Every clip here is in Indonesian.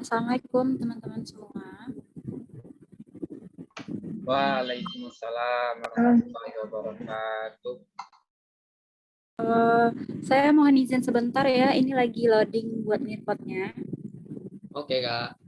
Assalamualaikum teman-teman semua. Waalaikumsalam warahmatullahi wabarakatuh. Saya mohon izin sebentar ya, ini lagi loading buat mirpotnya. Oke, Kak.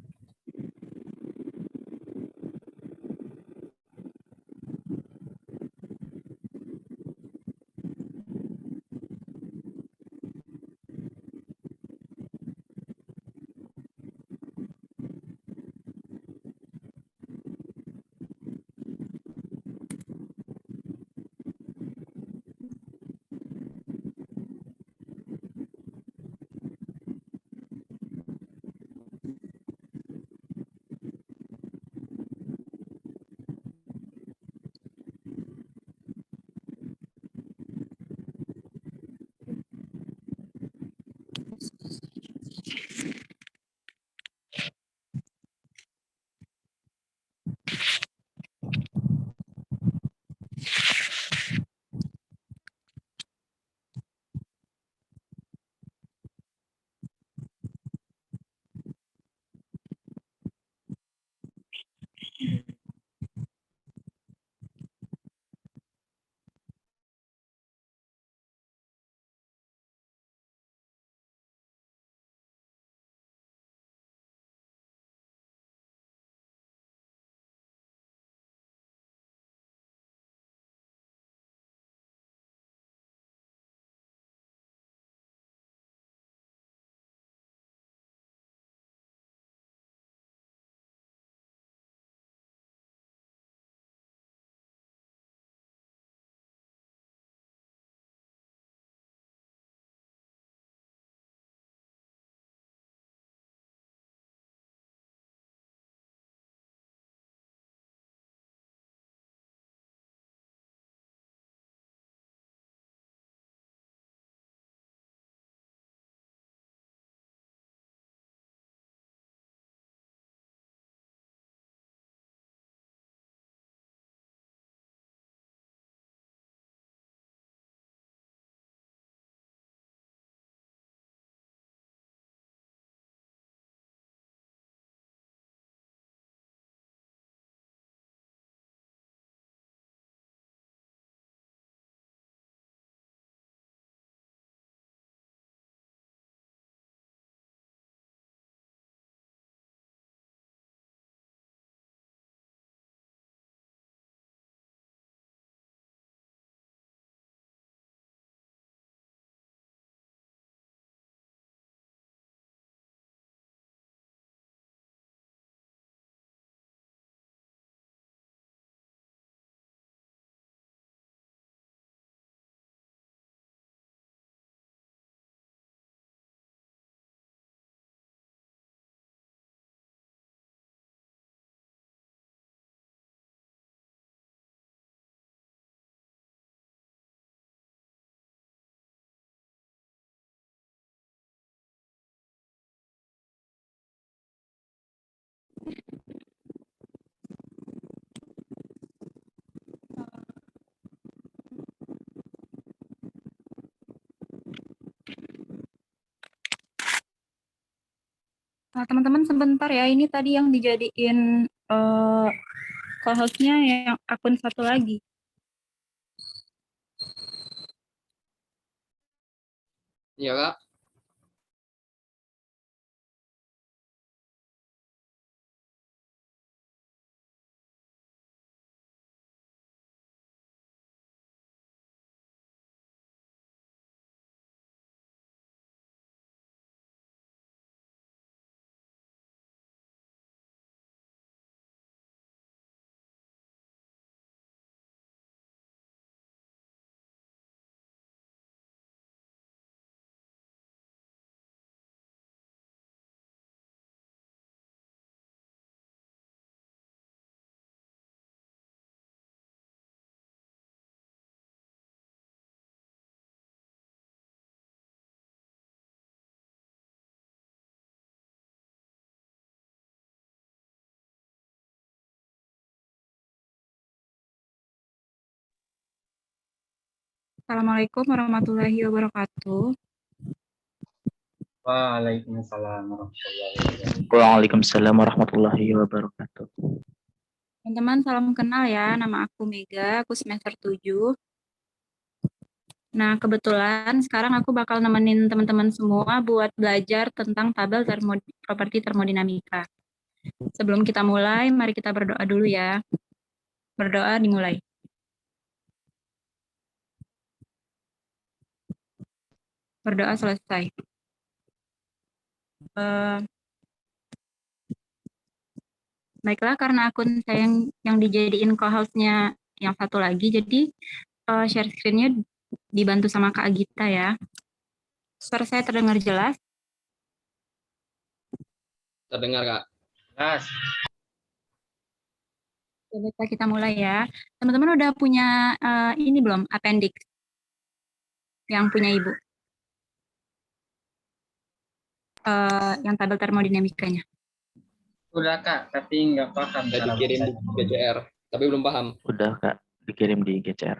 Teman-teman sebentar ya, ini tadi yang dijadiin co-hostnya yang akun satu lagi. Iya, Kak. Assalamualaikum warahmatullahi wabarakatuh. Waalaikumsalam warahmatullahi wabarakatuh. Waalaikumsalam warahmatullahi wabarakatuh. Teman-teman, salam kenal ya. Nama aku Mega, aku semester 7. Nah, kebetulan sekarang aku bakal nemenin teman-teman semua buat belajar tentang tabel properti termodinamika. Sebelum kita mulai, mari kita berdoa dulu ya. Berdoa dimulai. Berdoa selesai. Baiklah, karena akun saya yang dijadiin co-host-nya yang satu lagi, jadi share screen-nya dibantu sama Kak Agita ya. Suara saya terdengar jelas? Terdengar, Kak? Jelas. Baiklah, kita mulai ya. Teman-teman udah punya ini belum, appendix yang punya Ibu? Yang tabel termodinamikanya. Udah, Kak, tapi nggak paham. Udah dikirim di GCR, tapi belum paham. Udah Kak, dikirim di GCR.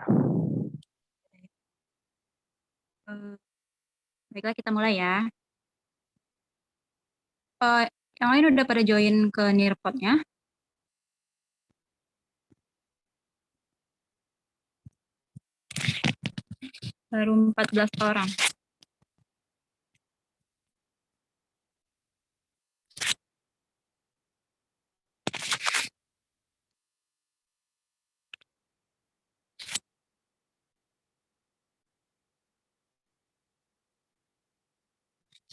Baiklah, kita mulai ya. Yang lain udah pada join ke Nearpod-nya? Baru 14 orang.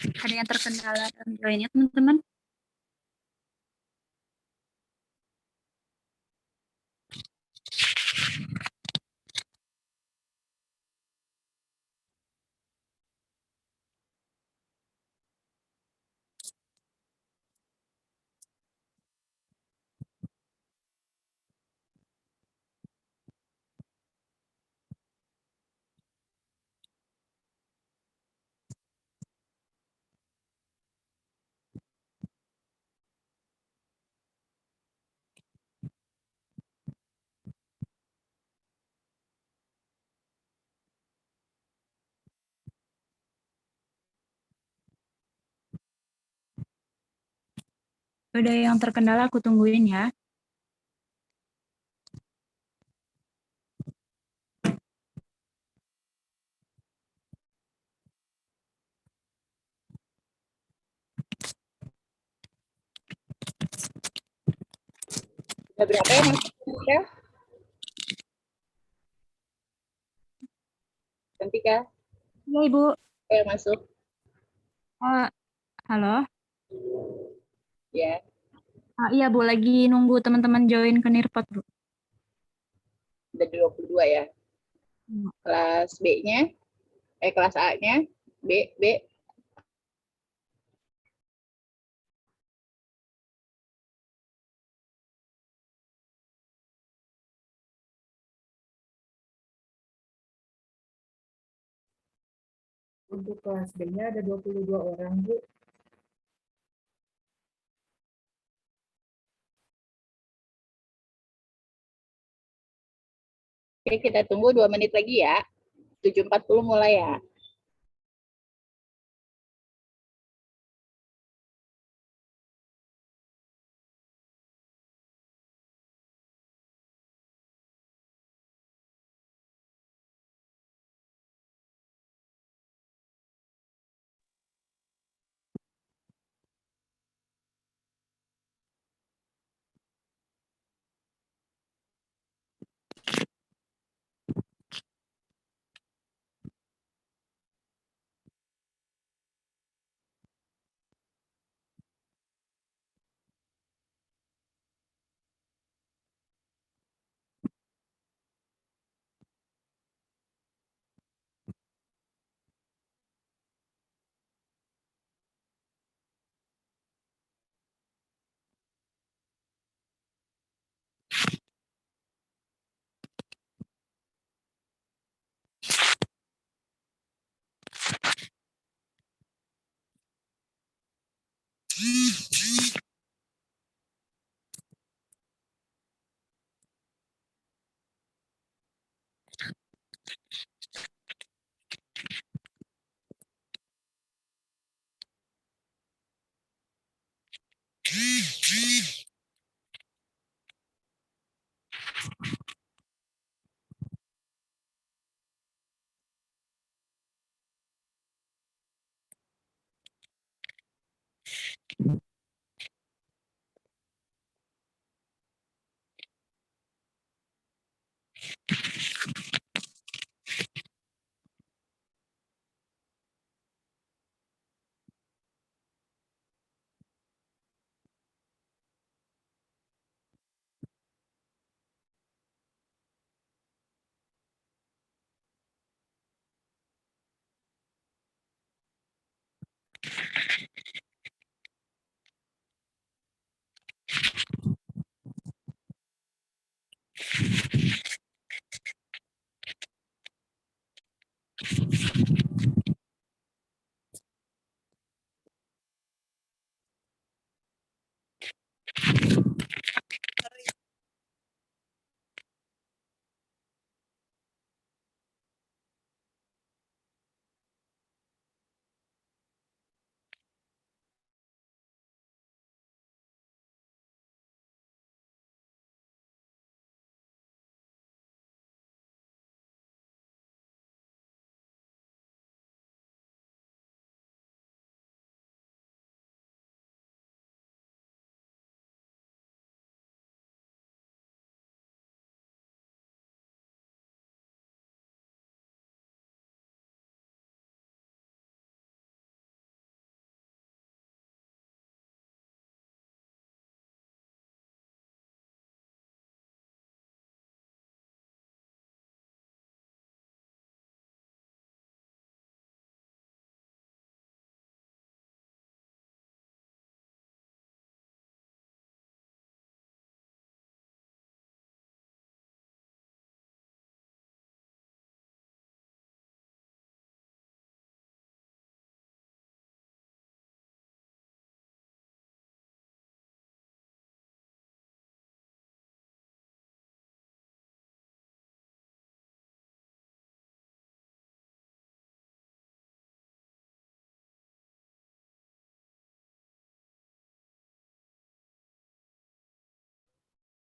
Ada yang terkendala dalam joinnya, teman-teman? Udah yang terkendala aku tungguin ya. Ada berapa yang masuk ya? Cantika, Iya, Ibu. yang masuk? Halo. Ya. Iya, Bu. Lagi nunggu teman-teman join ke Nearpod, Bu. Udah 22 ya. Kelas B-nya, kelas A-nya, B. Untuk kelas B-nya ada 22 orang, Bu. Oke, kita tunggu 2 menit lagi ya. 7.40 mulai ya.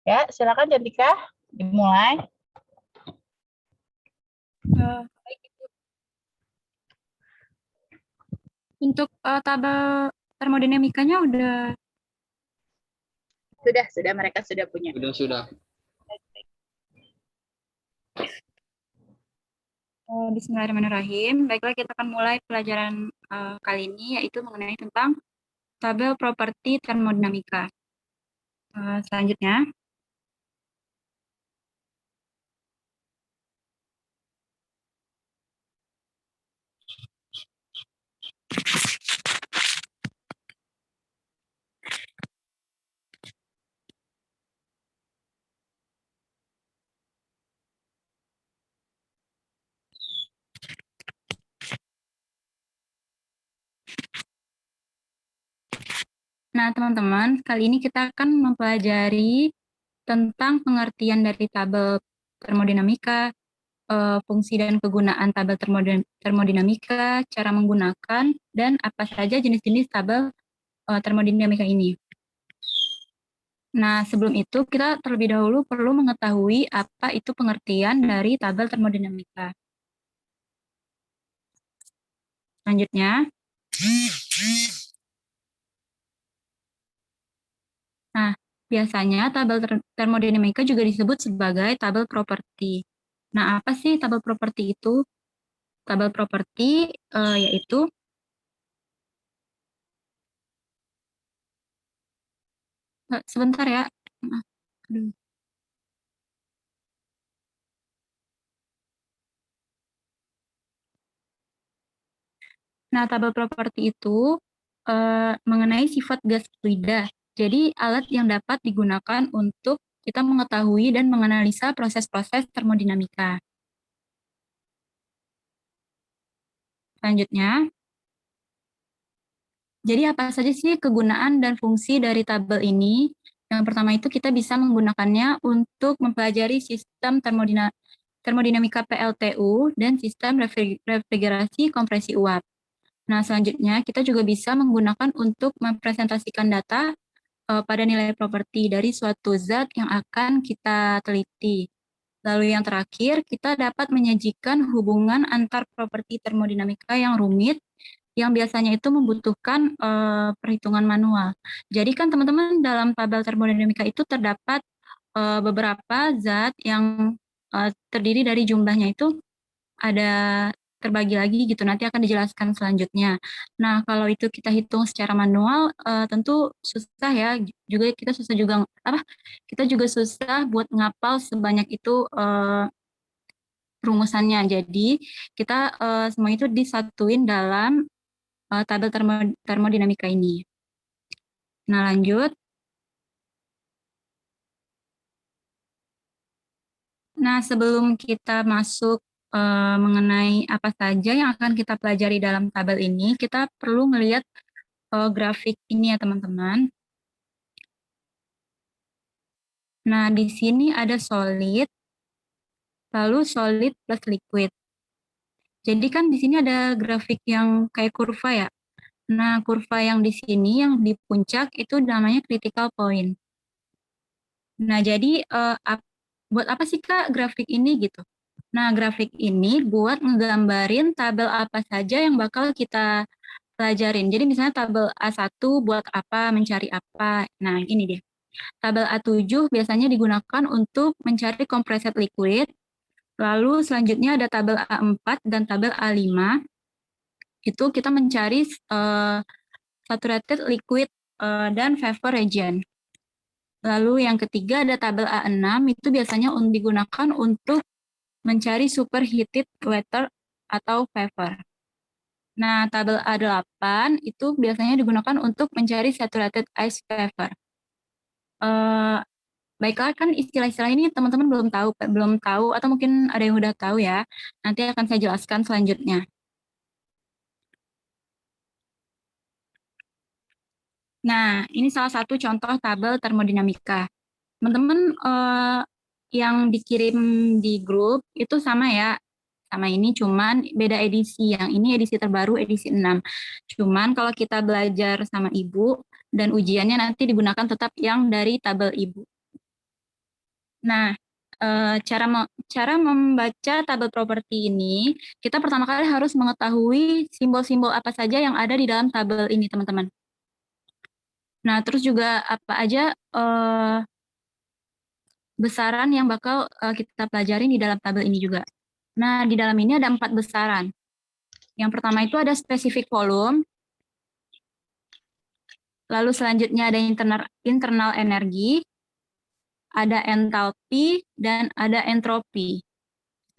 Ya, silakan Cantika, dimulai. Untuk tabel termodinamikanya udah Sudah mereka sudah punya. Sudah. Bismillahirrahmanirrahim. Baiklah, kita akan mulai pelajaran kali ini, yaitu mengenai tentang tabel properti termodinamika. Selanjutnya, nah teman-teman, kali ini kita akan mempelajari tentang pengertian dari tabel termodinamika, fungsi dan kegunaan tabel termodinamika, cara menggunakan, dan apa saja jenis-jenis tabel termodinamika ini. Nah, sebelum itu kita terlebih dahulu perlu mengetahui apa itu pengertian dari tabel termodinamika. Selanjutnya, nah, biasanya tabel termodinamika juga disebut sebagai tabel properti. Nah, apa sih tabel properti itu? Tabel properti yaitu sebentar ya. Aduh. Nah, tabel properti itu mengenai sifat gas fluida. Jadi, alat yang dapat digunakan untuk kita mengetahui dan menganalisa proses-proses termodinamika. Selanjutnya, jadi apa saja sih kegunaan dan fungsi dari tabel ini? Yang pertama itu kita bisa menggunakannya untuk mempelajari sistem termodinamika PLTU dan sistem refrigerasi kompresi uap. Nah, selanjutnya kita juga bisa menggunakan untuk mempresentasikan data pada nilai properti dari suatu zat yang akan kita teliti. Lalu yang terakhir, kita dapat menyajikan hubungan antar properti termodinamika yang rumit yang biasanya itu membutuhkan perhitungan manual. Jadi kan teman-teman dalam tabel termodinamika itu terdapat beberapa zat yang terdiri dari jumlahnya itu ada terbagi lagi gitu, nanti akan dijelaskan selanjutnya. Nah, kalau itu kita hitung secara manual, tentu susah ya, juga kita susah juga, kita juga susah buat ngapal sebanyak itu rumusannya. Jadi, kita semua itu disatuin dalam tabel termodinamika ini. Nah, lanjut. Nah, sebelum kita masuk mengenai apa saja yang akan kita pelajari dalam tabel ini, kita perlu melihat grafik ini ya teman-teman. Nah, di sini ada solid, lalu solid plus liquid. Jadi kan di sini ada grafik yang kayak kurva ya. Nah, kurva yang di sini, yang di puncak itu namanya critical point. Nah, jadi buat apa sih Kak grafik ini gitu? Nah, grafik ini buat ngegambarin tabel apa saja yang bakal kita pelajarin. Jadi misalnya tabel A1 buat apa, mencari apa. Nah, ini dia. Tabel A7 biasanya digunakan untuk mencari compressed liquid. Lalu selanjutnya ada tabel A4 dan tabel A5. Itu kita mencari saturated liquid dan vapor region. Lalu yang ketiga ada tabel A6, itu biasanya digunakan untuk mencari superheated water atau vapor. Nah, tabel A8 itu biasanya digunakan untuk mencari saturated ice vapor. Baiklah, kan istilah-istilah ini teman-teman belum tahu atau mungkin ada yang udah tahu ya. Nanti akan saya jelaskan selanjutnya. Nah, ini salah satu contoh tabel termodinamika. Teman-teman yang dikirim di grup itu sama ya, sama ini cuman beda edisi. Yang ini edisi terbaru, edisi 6. Cuman kalau kita belajar sama ibu dan ujiannya nanti digunakan tetap yang dari tabel ibu. Nah, cara membaca tabel properti ini, kita pertama kali harus mengetahui simbol-simbol apa saja yang ada di dalam tabel ini, teman-teman. Nah, terus juga apa aja besaran yang bakal kita pelajari di dalam tabel ini juga. Nah, di dalam ini ada 4 besaran. Yang pertama itu ada specific volume, lalu selanjutnya ada internal energi, ada enthalpy, dan ada entropi.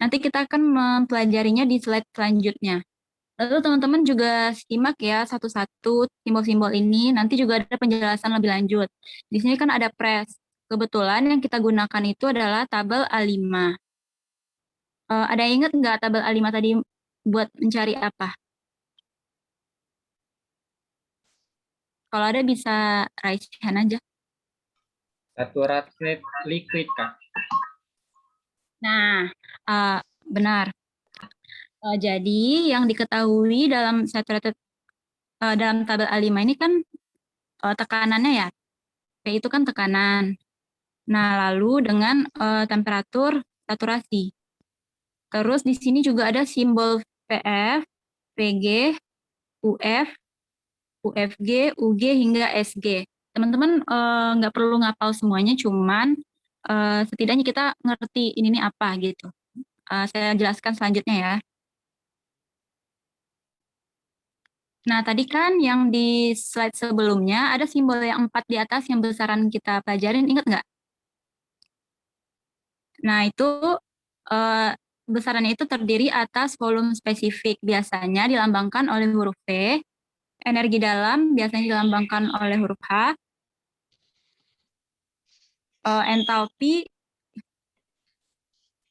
Nanti kita akan mempelajarinya di slide selanjutnya. Lalu teman-teman juga simak ya satu-satu simbol-simbol ini, nanti juga ada penjelasan lebih lanjut. Di sini kan ada press. Kebetulan yang kita gunakan itu adalah tabel A5. Ada yang ingat nggak tabel A5 tadi buat mencari apa? Kalau ada bisa raise hand aja. Saturated liquid, Kak. Nah, benar. Jadi yang diketahui dalam dalam tabel A5 ini kan tekanannya ya. P itu kan tekanan. Nah, lalu dengan temperatur saturasi. Terus di sini juga ada simbol PF, PG, UF, UFG, UG hingga SG. Teman-teman nggak perlu ngapal semuanya, cuman setidaknya kita ngerti ini apa gitu. Saya jelaskan selanjutnya ya. Nah, tadi kan yang di slide sebelumnya ada simbol yang 4 di atas yang besaran kita pelajarin, ingat nggak? Nah, itu besarannya itu terdiri atas volume spesifik, biasanya dilambangkan oleh huruf V, energi dalam biasanya dilambangkan oleh huruf H, enthalpy,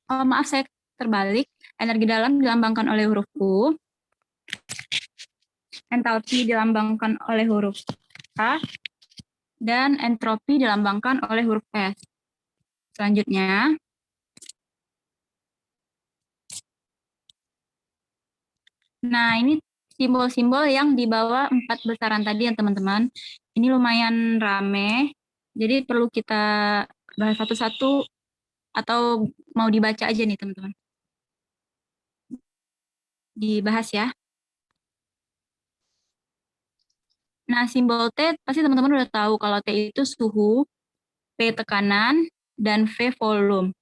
maaf saya terbalik, energi dalam dilambangkan oleh huruf U, enthalpy dilambangkan oleh huruf H, dan entropi dilambangkan oleh huruf S. Selanjutnya, nah ini simbol-simbol yang di bawah 4 besaran tadi ya teman-teman. Ini lumayan rame, jadi perlu kita bahas satu-satu atau mau dibaca aja nih teman-teman. Dibahas ya. Nah, simbol T pasti teman-teman udah tahu kalau T itu suhu, P tekanan, dan V volume.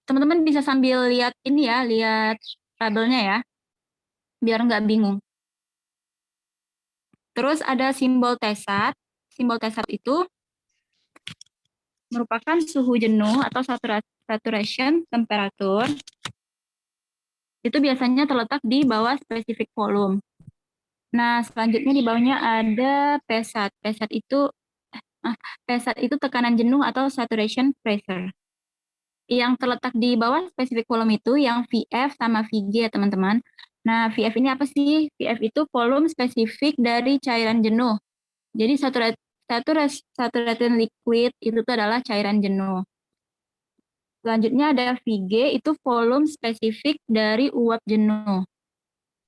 Teman-teman bisa sambil lihat ini ya, lihat tabelnya ya, biar nggak bingung. Terus ada simbol T-sat. Simbol T-sat itu merupakan suhu jenuh atau saturation temperature. Itu biasanya terletak di bawah specific volume. Nah, selanjutnya di bawahnya ada P-sat. P-sat itu tekanan jenuh atau saturation pressure. Yang terletak di bawah specific volume itu yang VF sama VG ya teman-teman. Nah, VF ini apa sih? VF itu volume spesifik dari cairan jenuh. Jadi saturated liquid itu tuh adalah cairan jenuh. Selanjutnya ada VG, itu volume spesifik dari uap jenuh.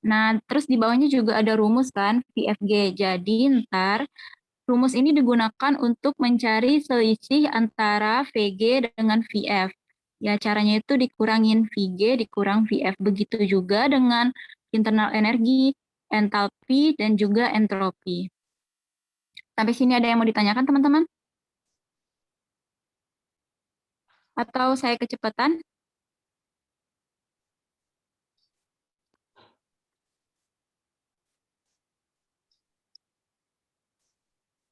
Nah, terus di bawahnya juga ada rumus kan, VFG. Jadi ntar rumus ini digunakan untuk mencari selisih antara VG dengan VF. Ya, caranya itu dikurangin VG, dikurang VF. Begitu juga dengan internal energi, entalpi, dan juga entropi. Sampai sini ada yang mau ditanyakan, teman-teman? Atau saya kecepatan?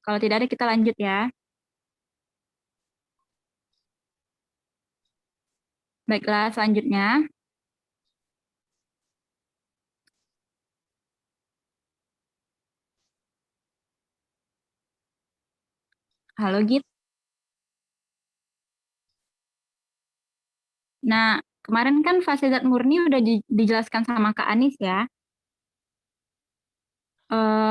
Kalau tidak ada, kita lanjut ya. Baiklah, selanjutnya. Halo, Git. Nah, kemarin kan fase zat murni udah dijelaskan sama Kak Anis ya.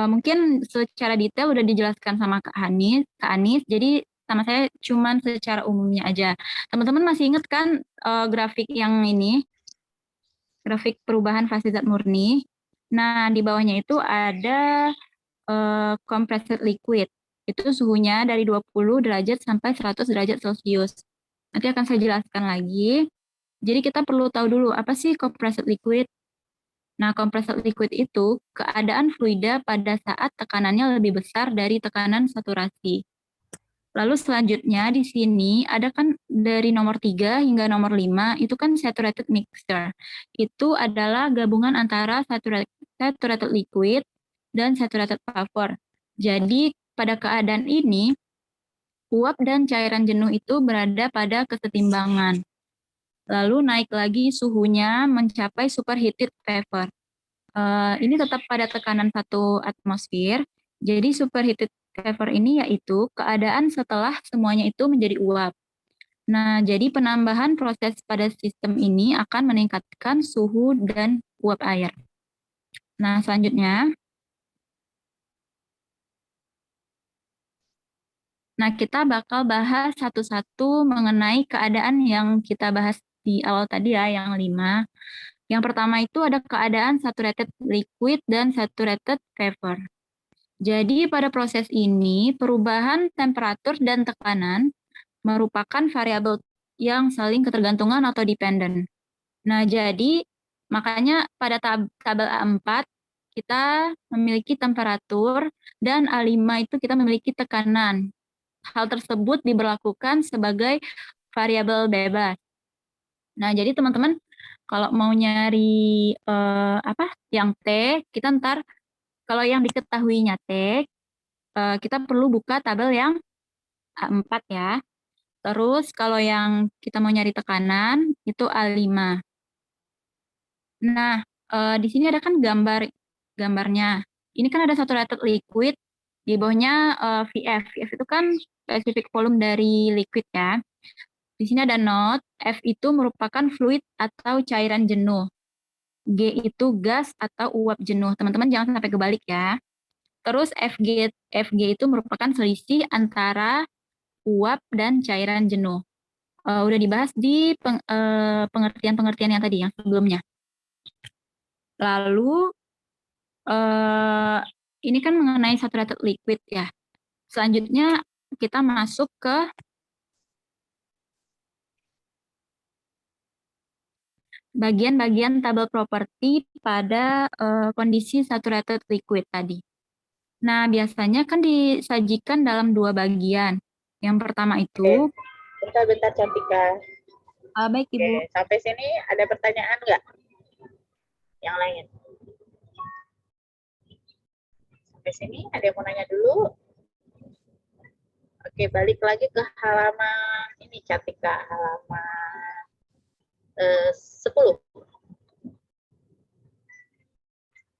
Mungkin secara detail udah dijelaskan sama Kak Anis, jadi sama saya cuman secara umumnya aja. Teman-teman masih ingat kan grafik yang ini, grafik perubahan fase zat murni? Nah, di bawahnya itu ada compressed liquid. Itu suhunya dari 20 derajat sampai 100 derajat Celcius. Nanti akan saya jelaskan lagi. Jadi kita perlu tahu dulu apa sih compressed liquid. Nah, compressed liquid itu keadaan fluida pada saat tekanannya lebih besar dari tekanan saturasi. Lalu selanjutnya di sini ada kan dari nomor 3 hingga nomor 5 itu kan saturated mixture. Itu adalah gabungan antara saturated liquid dan saturated vapor. Jadi pada keadaan ini uap dan cairan jenuh itu berada pada kesetimbangan. Lalu naik lagi suhunya mencapai superheated vapor. Ini tetap pada tekanan 1 atmosfer. Jadi superheated vapor ini yaitu keadaan setelah semuanya itu menjadi uap. Nah, jadi penambahan proses pada sistem ini akan meningkatkan suhu dan uap air. Nah, selanjutnya. Nah, kita bakal bahas satu-satu mengenai keadaan yang kita bahas di awal tadi ya, yang 5. Yang pertama itu ada keadaan saturated liquid dan saturated vapor. Jadi pada proses ini, perubahan temperatur dan tekanan merupakan variabel yang saling ketergantungan atau dependent. Nah, jadi makanya pada tabel A4 kita memiliki temperatur dan A5 itu kita memiliki tekanan. Hal tersebut diberlakukan sebagai variabel bebas. Nah, jadi teman-teman kalau mau nyari yang T, kita ntar kalau yang diketahuinya T, kita perlu buka tabel yang A4 ya. Terus kalau yang kita mau nyari tekanan itu A5. Nah, di sini ada kan gambarnya. Ini kan ada saturated liquid, di bawahnya VF. VF itu kan specific volume dari liquid ya. Di sini ada note, F itu merupakan fluid atau cairan jenuh. G itu gas atau uap jenuh. Teman-teman jangan sampai kebalik ya. Terus FG itu merupakan selisih antara uap dan cairan jenuh. Udah dibahas di pengertian-pengertian yang tadi, yang sebelumnya. Lalu, ini kan mengenai saturated liquid ya. Selanjutnya kita masuk ke bagian-bagian tabel properti pada kondisi saturated liquid tadi. Nah, biasanya kan disajikan dalam dua bagian. Yang pertama itu, Bentar-bentar Cantika. baik Ibu. Oke, sampai sini ada pertanyaan nggak? Yang lain? Sampai sini ada yang mau nanya dulu? Oke, balik lagi ke halaman ini Cantika, halaman 10.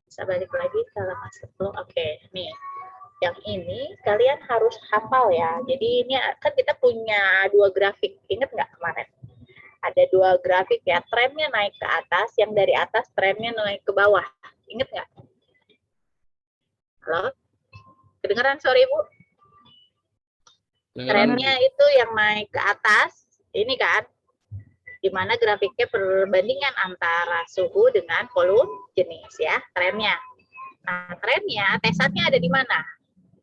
Bisa balik lagi ke halaman 10. Oke, nih. Yang ini kalian harus hafal ya. Jadi ini kan kita punya dua grafik. Ingat nggak kemarin? Ada dua grafik ya. Trennya naik ke atas, yang dari atas trennya naik ke bawah. Ingat nggak? Halo? Kedengeran sore Ibu? Trennya itu yang naik ke atas, ini kan, di mana grafiknya perbandingan antara suhu dengan volume jenis ya, trennya. Nah, trennya, T-sat-nya ada di mana?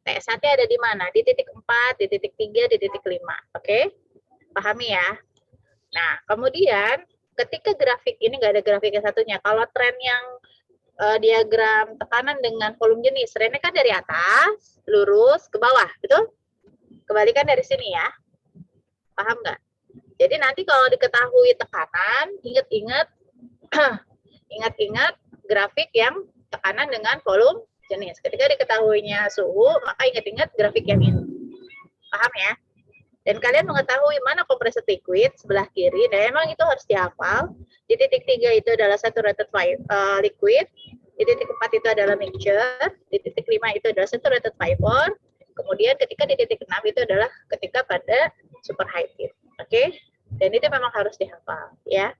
T-sat-nya ada di mana? Di titik 4, di titik 3, di titik 5. Oke? Pahami ya? Nah, kemudian ketika grafik ini nggak ada grafik yang satunya. Kalau tren yang diagram tekanan dengan volume jenis, trennya kan dari atas, lurus ke bawah, betul? Kebalikan dari sini ya. Paham nggak? Jadi nanti kalau diketahui tekanan, ingat-ingat ingat-ingat grafik yang tekanan dengan volume jenis. Ketika diketahuinya suhu, maka ingat-ingat grafik yang ini. Paham ya? Dan kalian mengetahui mana compressed liquid sebelah kiri, dan memang itu harus dihafal. Di titik 3 itu adalah saturated liquid, di titik 4 itu adalah mixture, di titik 5 itu adalah saturated vapor, kemudian ketika di titik 6 itu adalah ketika pada superhigh heat. Oke? Dan itu memang harus dihafal ya.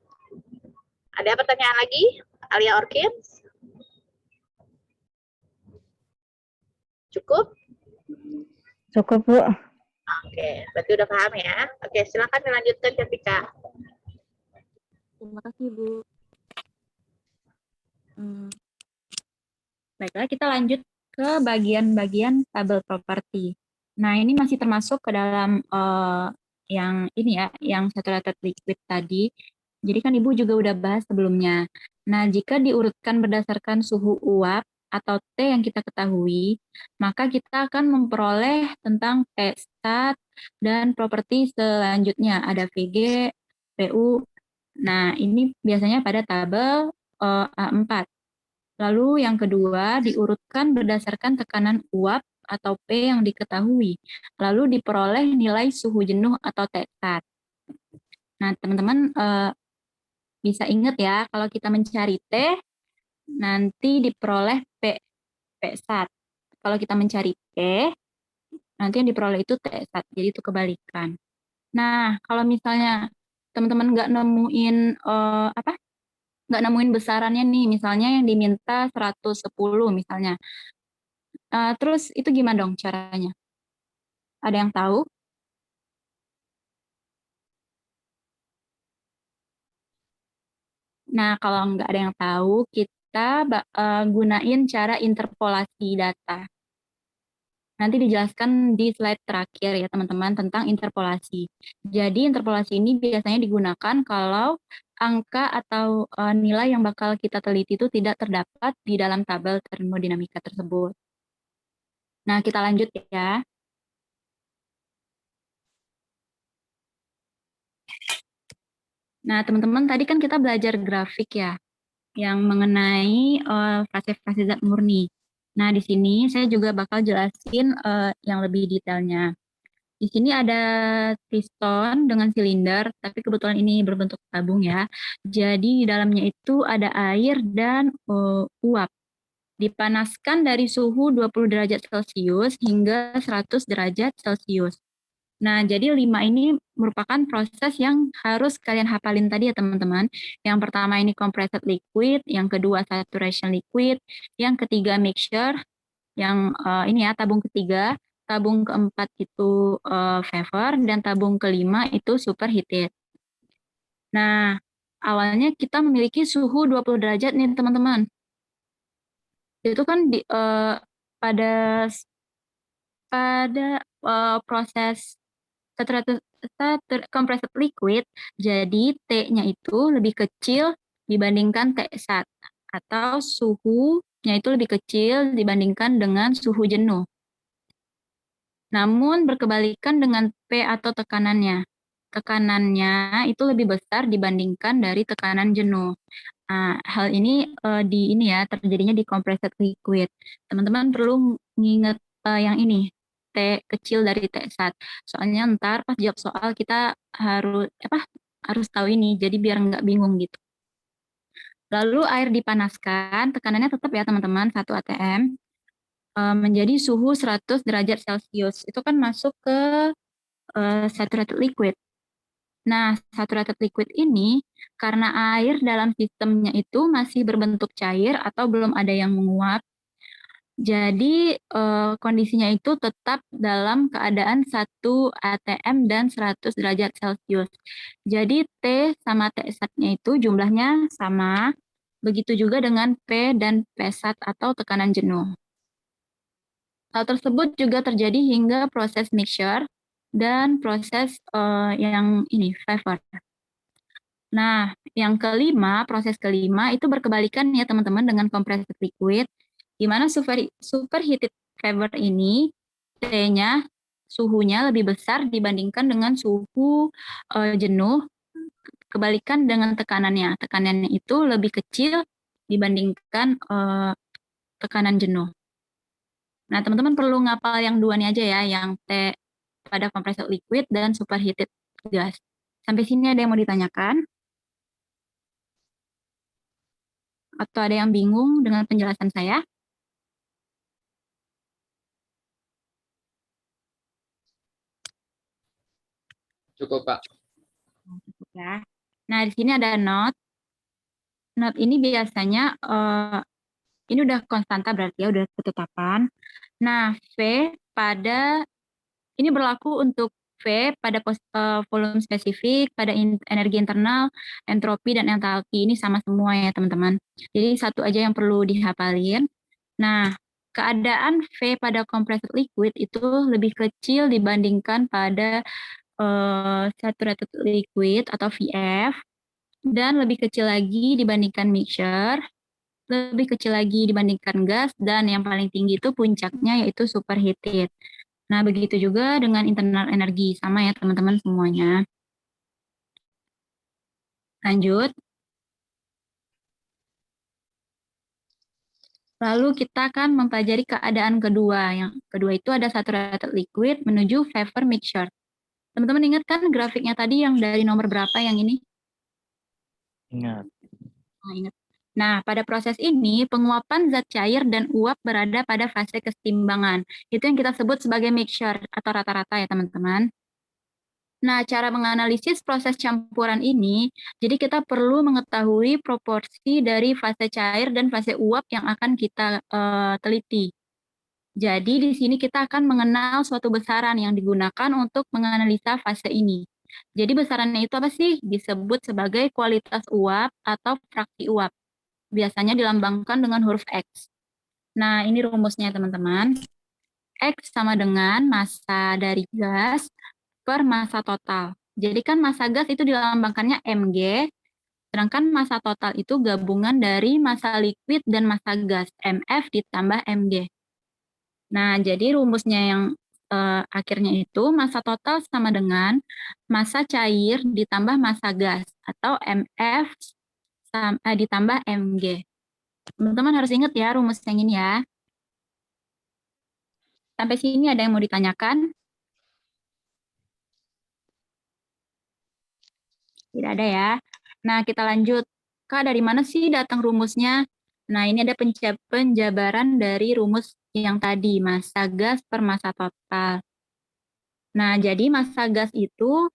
Ada pertanyaan lagi? Alia Orkins? Cukup? Cukup, Bu. Oke, berarti udah paham ya. Oke, silakan dilanjutkan Cantika. Terima kasih, Bu. Baiklah, kita lanjut ke bagian-bagian tabel properti. Nah, ini masih termasuk ke dalam yang ini ya, yang saturated liquid tadi. Jadi kan Ibu juga udah bahas sebelumnya. Nah, jika diurutkan berdasarkan suhu uap atau T yang kita ketahui, maka kita akan memperoleh tentang T-stat dan properti selanjutnya. Ada VG, PU. Nah, ini biasanya pada tabel A4. Lalu yang kedua, diurutkan berdasarkan tekanan uap atau P yang diketahui. Lalu diperoleh nilai suhu jenuh atau T-stat. Nah, teman-teman bisa ingat ya, kalau kita mencari T, nanti diperoleh P-stat. Kalau kita mencari P, nanti yang diperoleh itu T-stat. Jadi itu kebalikan. Nah, kalau misalnya teman-teman nggak nemuin nggak nemuin besarannya nih, misalnya yang diminta 110 misalnya. Terus itu gimana dong caranya? Ada yang tahu? Nah, kalau nggak ada yang tahu, kita gunain cara interpolasi data. Nanti dijelaskan di slide terakhir ya teman-teman tentang interpolasi. Jadi interpolasi ini biasanya digunakan kalau angka atau nilai yang bakal kita teliti itu tidak terdapat di dalam tabel termodinamika tersebut. Nah, kita lanjut ya. Nah, teman-teman tadi kan kita belajar grafik ya, yang mengenai fase-fase zat murni. Nah, di sini saya juga bakal jelasin yang lebih detailnya. Di sini ada piston dengan silinder, tapi kebetulan ini berbentuk tabung ya. Jadi di dalamnya itu ada air dan uap. Dipanaskan dari suhu 20 derajat Celcius hingga 100 derajat Celcius. Nah, jadi 5 ini merupakan proses yang harus kalian hafalin tadi ya teman-teman. Yang pertama ini compressed liquid, yang kedua saturation liquid, yang ketiga mixture, yang ini ya tabung ketiga, tabung keempat itu vapor, dan tabung kelima itu superheated. Nah, awalnya kita memiliki suhu 20 derajat nih teman-teman. Itu kan pada proses compressed liquid, jadi T-nya itu lebih kecil dibandingkan T1 atau suhunya itu lebih kecil dibandingkan dengan suhu jenuh. Namun berkebalikan dengan P atau tekanannya. Tekanannya itu lebih besar dibandingkan dari tekanan jenuh. Nah, hal ini terjadinya di compressed liquid. Teman-teman perlu mengingat yang ini, T kecil dari T1. Soalnya ntar pas jawab soal kita harus tahu ini, jadi biar nggak bingung gitu. Lalu air dipanaskan, tekanannya tetap ya teman-teman, 1 atm, menjadi suhu 100 derajat Celcius. Itu kan masuk ke saturated liquid. Nah, saturated liquid ini karena air dalam sistemnya itu masih berbentuk cair atau belum ada yang menguap, jadi kondisinya itu tetap dalam keadaan 1 atm dan 100 derajat Celcius. Jadi T sama T1-nya itu jumlahnya sama, begitu juga dengan P dan P1 atau tekanan jenuh. Hal tersebut juga terjadi hingga proses mixture dan proses vapor. Nah, yang kelima, proses kelima itu berkebalikan ya teman-teman dengan compressed liquid, di mana superheated vapor ini T-nya suhunya lebih besar dibandingkan dengan suhu jenuh, kebalikan dengan tekanannya. Tekanannya itu lebih kecil dibandingkan tekanan jenuh. Nah, teman-teman perlu ngapal yang dua nih aja ya, yang T pada compressed liquid dan superheated gas. Sampai sini ada yang mau ditanyakan? Atau ada yang bingung dengan penjelasan saya? Cukup, Kak. Ya. Nah, di sini ada note. Note ini biasanya, ini udah konstanta berarti ya, udah ketetapan. Nah, ini berlaku untuk V pada volume spesifik, pada energi internal, entropi, dan entalpi. Ini sama semua ya teman-teman. Jadi satu aja yang perlu dihafalin. Nah, keadaan V pada compressed liquid itu lebih kecil dibandingkan pada saturated liquid atau VF, dan lebih kecil lagi dibandingkan mixture, lebih kecil lagi dibandingkan gas, dan yang paling tinggi itu puncaknya yaitu superheated. Nah, begitu juga dengan internal energi, sama ya teman-teman semuanya. Lanjut. Lalu kita akan mempelajari keadaan kedua. Yang kedua itu ada saturated liquid menuju vapor mixture. Teman-teman ingat kan grafiknya tadi yang dari nomor berapa yang ini? Ingat. Nah, ingat. Nah, pada proses ini, penguapan zat cair dan uap berada pada fase keseimbangan. Itu yang kita sebut sebagai mixture atau rata-rata ya teman-teman. Nah, cara menganalisis proses campuran ini, jadi kita perlu mengetahui proporsi dari fase cair dan fase uap yang akan kita teliti. Jadi di sini kita akan mengenal suatu besaran yang digunakan untuk menganalisa fase ini. Jadi besarannya itu apa sih? Disebut sebagai kualitas uap atau fraksi uap. Biasanya dilambangkan dengan huruf X. Nah, ini rumusnya teman-teman. X sama dengan massa dari gas per massa total. Jadi kan massa gas itu dilambangkannya Mg, sedangkan massa total itu gabungan dari massa liquid dan massa gas, Mf ditambah Mg. Nah, jadi rumusnya yang akhirnya itu massa total sama dengan massa cair ditambah massa gas atau Mf ditambah Mg. Teman-teman harus ingat ya rumus yang ini ya. Sampai sini ada yang mau ditanyakan? Tidak ada ya. Nah, kita lanjut. Kak, dari mana sih datang rumusnya? Nah, ini ada penjabaran dari rumus yang tadi, massa gas per massa total. Nah, jadi massa gas itu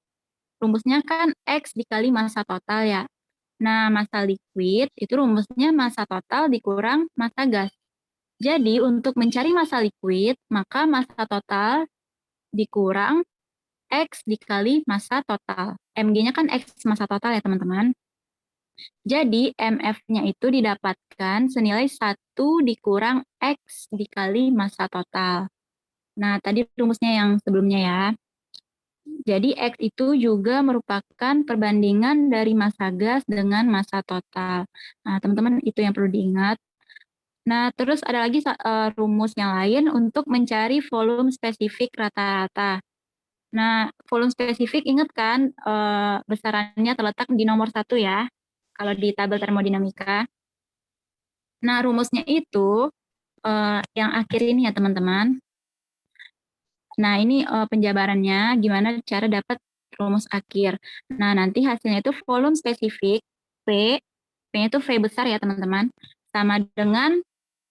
rumusnya kan X dikali massa total ya. Nah, massa liquid itu rumusnya massa total dikurang massa gas. Jadi, untuk mencari massa liquid, maka massa total dikurang X dikali massa total. Mg-nya kan X massa total ya, teman-teman. Jadi, MF-nya itu didapatkan senilai 1 dikurang X dikali massa total. Nah, tadi rumusnya yang sebelumnya ya. Jadi X itu juga merupakan perbandingan dari massa gas dengan massa total. Nah, teman-teman itu yang perlu diingat. Nah, terus ada lagi rumus yang lain untuk mencari volume spesifik rata-rata. Nah, volume spesifik ingat kan besarannya terletak di nomor 1 ya, kalau di tabel termodinamika. Nah, rumusnya itu yang akhir ini ya teman-teman. Nah, ini penjabarannya gimana cara dapat rumus akhir. Nah, nanti hasilnya itu volume spesifik V, V-nya itu V besar ya teman-teman, sama dengan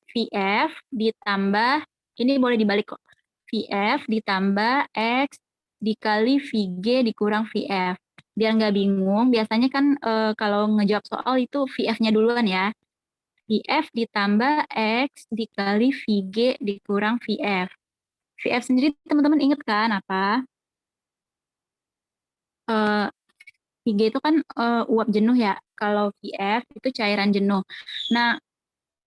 VF ditambah, ini boleh dibalik kok, VF ditambah X dikali VG dikurang VF. Biar nggak bingung, biasanya kan kalau ngejawab soal itu VF-nya duluan ya. VF ditambah X dikali VG dikurang VF. VF sendiri teman-teman inget kan apa? VG itu kan uap jenuh ya. Kalau VF itu cairan jenuh. Nah,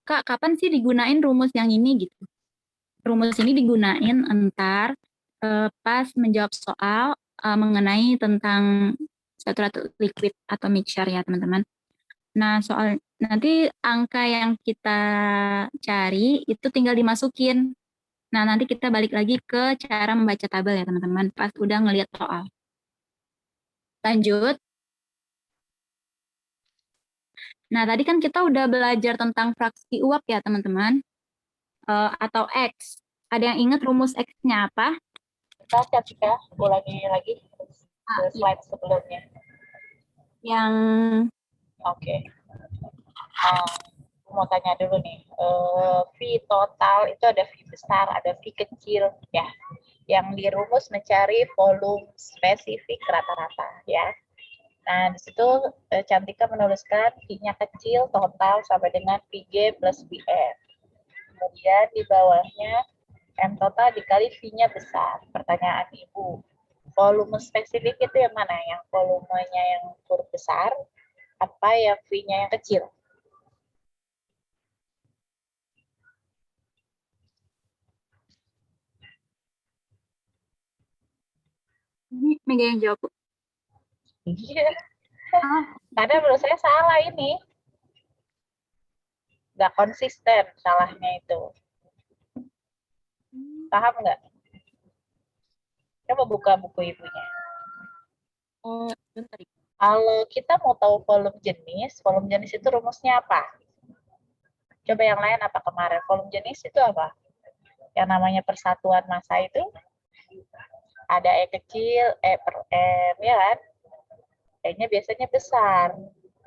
Kak, kapan sih digunain rumus yang ini gitu? Rumus ini digunain entar pas menjawab soal mengenai tentang saturated liquid atau mixture ya teman-teman. Nah, soal nanti angka yang kita cari itu tinggal dimasukin. Nah, nanti kita balik lagi ke cara membaca tabel ya teman-teman pas udah ngelihat soal. Lanjut. Nah, tadi kan kita udah belajar tentang fraksi uap ya teman-teman. Atau X. Ada yang ingat rumus X-nya apa? Baca Cika, ulangi lagi slide sebelumnya. Yang Oke. Mau tanya dulu nih, V total itu ada V besar, ada V kecil, ya. Yang dirumus mencari volume spesifik rata-rata, ya. Nah, di situ Cantika menuliskan V-nya kecil, total sama dengan VG plus VF. Kemudian di bawahnya M total dikali V-nya besar. Pertanyaan Ibu, volume spesifik itu yang mana? Yang volumenya yang huruf besar, apa yang V-nya yang kecil? ini Mega yang jawab. Iya. Karena menurut saya salah ini. Nggak konsisten salahnya itu. Paham nggak? Coba buka buku ibunya. Bentar. Kalau kita mau tahu volume jenis itu rumusnya apa? Coba yang lain apa kemarin? Volume jenis itu apa? Yang namanya persatuan massa itu ada E kecil, E per M, ya kan? E-nya biasanya besar,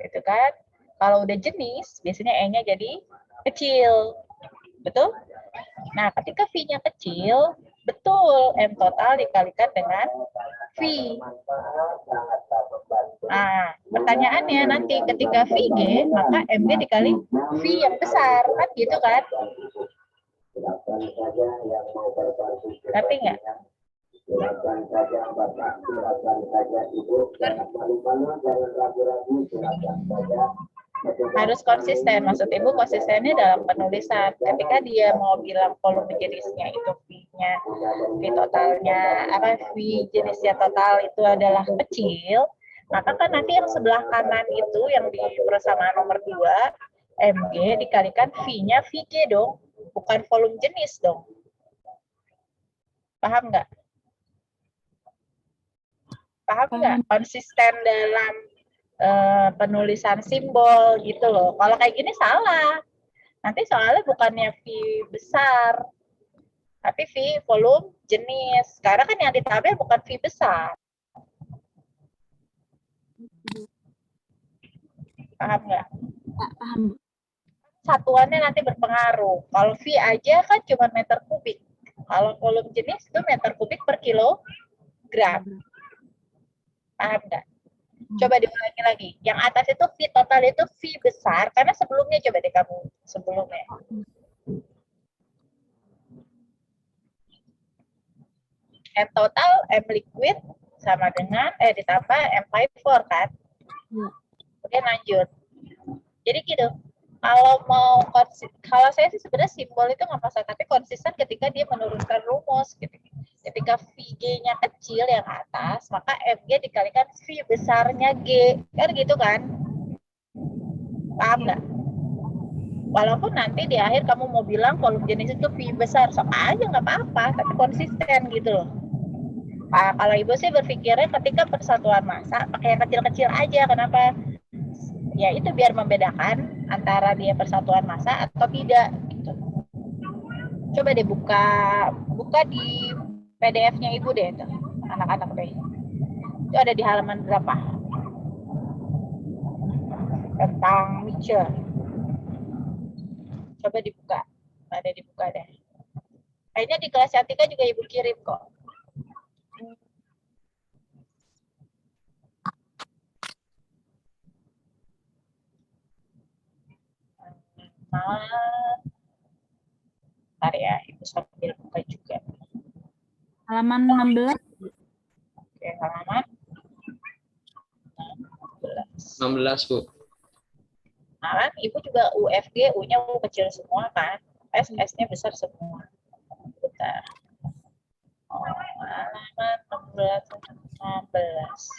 gitu kan? Kalau udah jenis, biasanya E-nya jadi kecil, betul? Nah, ketika V-nya kecil, betul, M total dikalikan dengan V. Nah, pertanyaannya nanti ketika VG, maka MG dikali V yang besar, kan gitu kan? Ngerti nggak? Harus konsisten, maksud Ibu konsistennya dalam penulisan. Ketika dia mau bilang volume jenisnya itu V-nya, V totalnya, V jenisnya total itu adalah kecil, maka kan nanti yang sebelah kanan itu yang di persamaan nomor 2, MG dikalikan V-nya VG dong, bukan volume jenis dong. Paham nggak? Paham nggak? Konsisten dalam penulisan simbol gitu loh. Kalau kayak gini salah. Nanti soalnya bukannya V besar, tapi V volume jenis. Karena kan yang di tabel bukan V besar. Paham nggak? Paham. Satuannya nanti berpengaruh. Kalau V aja kan cuma meter kubik. Kalau volume jenis itu meter kubik per kilogram. Paham nggak? Coba diulangi lagi. Yang atas itu V total itu V besar, karena sebelumnya coba deh kamu sebelumnya. M total, M liquid sama dengan ditambah M54 kan? Oke, lanjut. Jadi gitu. Kalau saya sih sebenarnya simbol itu nggak masalah, tapi konsisten ketika dia menurunkan rumus gitu. Jadi ketika VG-nya kecil yang atas, maka MG dikalikan V besarnya G. Kan gitu kan? Paham nggak? Walaupun nanti di akhir kamu mau bilang volume jenis itu V besar, sok aja nggak apa-apa, tapi konsisten gitu loh. Nah, kalau Ibu sih berpikirnya ketika persatuan massa pakai yang kecil-kecil aja. Kenapa? Ya itu biar membedakan antara dia persatuan massa atau tidak. Gitu. Coba deh buka di PDF-nya Ibu deh, tuh, anak-anak deh. Itu ada di halaman berapa? Tentang mixture. Coba dibuka. Ada dibuka deh. Kayaknya di kelas Cantika juga Ibu kirim kok. Bentar ya, Ibu sambil buka juga. Halaman 16. Oke, halaman 16. 16, Bu. Nah, Ibu juga UFG, U-nya U kecil semua kan? S-nya besar semua. Bentar. Oh, halaman 16.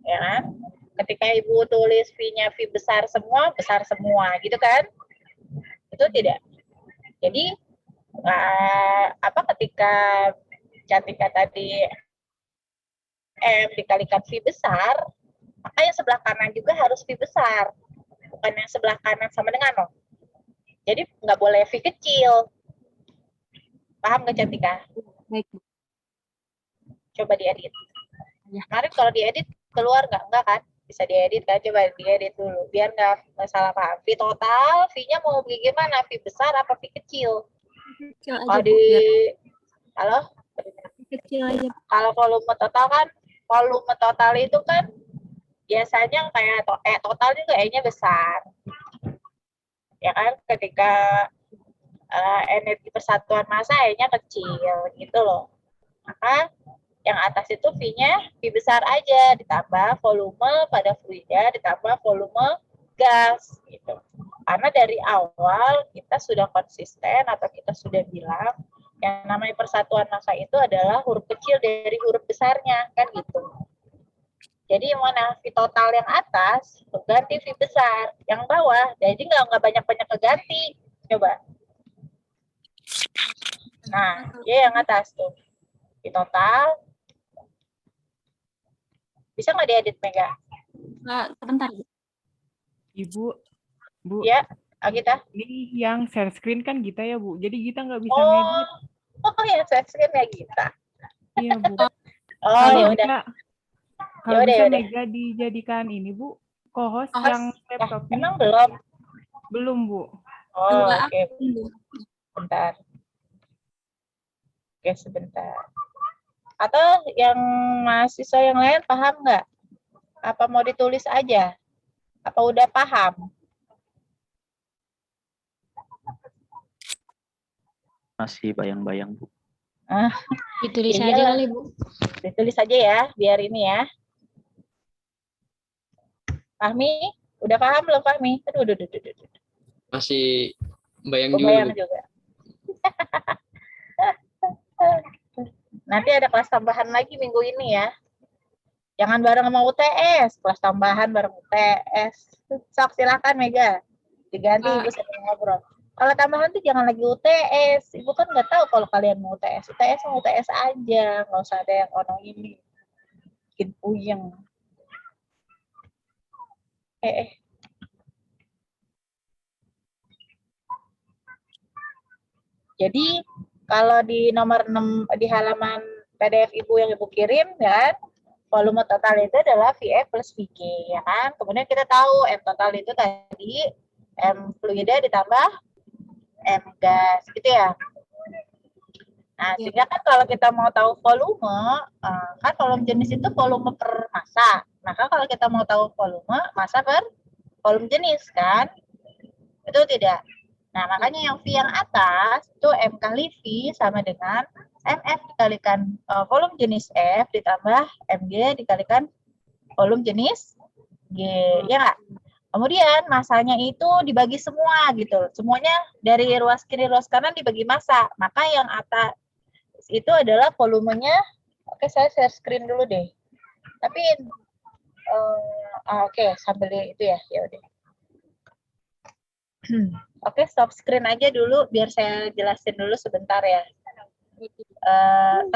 Ya kan? Ketika Ibu tulis V-nya V besar semua gitu kan? Itu tidak. Jadi ketika Cantika tadi M dikalikan V besar, maka yang sebelah kanan juga harus V besar. Bukan yang sebelah kanan sama dengan loh. Jadi nggak boleh V kecil. Paham nggak Cantika? Baik. Coba diedit. Ya. Kemarin kalau diedit keluar nggak kan? Bisa diedit kan? Coba diedit dulu. Biar nggak salah paham. V total, V-nya mau bagaimana? V besar apa V kecil? Kecil aja, Kalau Bu, biar halo? kecil aja. Kalau volume total itu kan biasanya kayak total juga E-nya besar. Ya kan? Ketika energi persatuan massa E-nya kecil gitu loh. Maka yang atas itu V-nya V besar aja ditambah volume pada fluida ditambah volume gas gitu. Karena dari awal kita sudah konsisten atau kita sudah bilang yang namanya persatuan massa itu adalah huruf kecil dari huruf besarnya kan gitu. Jadi yang mana V total yang atas ganti V besar, yang bawah jadi nggak banyak-banyak keganti. Coba. Nah, ya yang atas tuh V total. Bisa nggak diedit Mega? Sebentar, Bu. Ibu, Bu, Ya, Agita. ini yang share screen kan Gita ya Bu. Jadi Gita nggak bisa Oh, ngedit. yang saya screen ya Gita. Iya Bu. Oh, Kalau ya udah. bisa, kalau Ya udah, bisa ya udah. Mega dijadikan ini Bu, co-host Oh, yang laptopnya. Emang belum? Belum Bu. Oh, Enggak, oke. Bentar. Oke, sebentar. Atau yang mahasiswa yang lain paham nggak? Apa mau ditulis aja? Apa udah paham? Masih bayang-bayang, Bu. Ditulis Iya aja lah. kali, Bu. Ditulis aja ya, biar ini ya. Fahmi, udah paham belum Fahmi? Aduh. Masih bayang juga, Kebayang Bu. juga. Nanti ada kelas tambahan lagi minggu ini ya. Jangan bareng sama UTS, kelas tambahan bareng UTS. Sok silakan Mega. Diganti Ibu sambil ngobrol. Kalau tambahan tuh jangan lagi UTS. Ibu kan nggak tahu kalau kalian mau UTS. UTS mau UTS aja, nggak usah ada yang ono ini. Bikin puyeng. Jadi kalau di nomor 6 di halaman PDF Ibu yang Ibu kirim kan, volume total itu adalah VF plus VG ya kan. Kemudian kita tahu M total itu tadi M fluida ditambah M gas gitu ya. Nah, sehingga kan kalau kita mau tahu volume, kan volume jenis itu volume per massa. Maka kalau kita mau tahu volume, massa per volume jenis kan. Betul tidak? Nah, makanya yang V yang atas itu M kali V sama dengan MF dikalikan volume jenis F ditambah MG dikalikan volume jenis G. Ya nggak? Kemudian masanya itu dibagi semua gitu. Semuanya dari ruas kiri ruas kanan dibagi massa. Maka yang atas itu adalah volumenya. Oke, saya share screen dulu deh. Tapi oke, sambil itu ya. Ya udah. Oke, stop screen aja dulu biar saya jelasin dulu sebentar ya.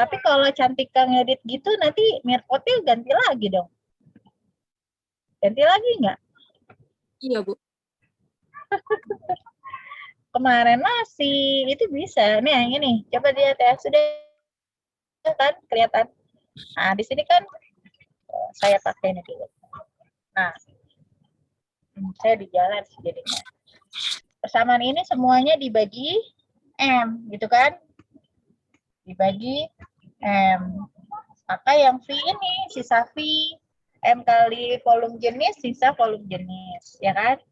Tapi kalau Cantika ngedit gitu nanti mirpotnya ganti lagi dong. Ganti lagi nggak? Iya, Bu. Kemarin masih itu bisa. Nih yang ini, coba lihat ya. Sudah kan kelihatan. Nah, di sini kan saya pakai ini dulu. Nah, saya di jalan sih jadinya. Persamaan ini semuanya dibagi M, gitu kan? Dibagi M. Maka yang V ini sisa V, M kali volume jenis, sisa volume jenis, ya kan?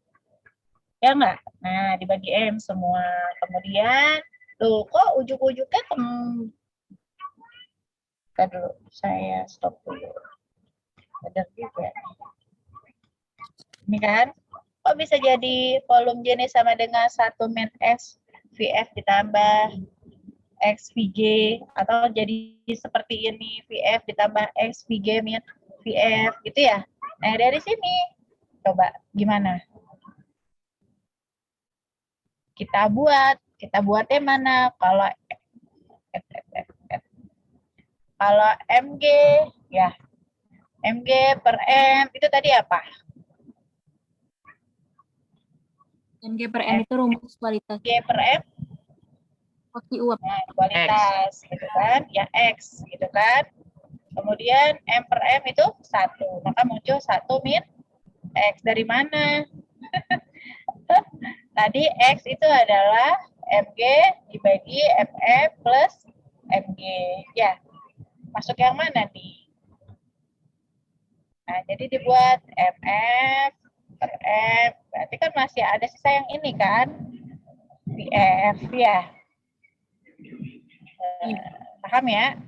Ya enggak? Nah, dibagi M semua. Kemudian, tuh kok ujuk-ujuknya Bentar dulu, saya stop dulu. Benar juga. Ini kan, kok bisa jadi volume jenis sama dengan 1 min X VF ditambah X VG, atau jadi seperti ini, VF ditambah X VG min VF, gitu ya. Nah, dari sini, coba gimana? Kita buatnya mana? Kalau MG, ya, MG per M, itu tadi apa? MG per M itu rumus kualitas G per M, fraksi uap. nah, kualitas, gitu kan? Ya, X, gitu kan? Kemudian M per M itu 1, maka muncul 1 min X. Dari mana? Tadi X itu adalah MG dibagi MF plus MG. Ya, masuk yang mana nih? Nah, jadi dibuat MF per M. Berarti kan masih ada sisa yang ini kan? VF, ya. Paham ya?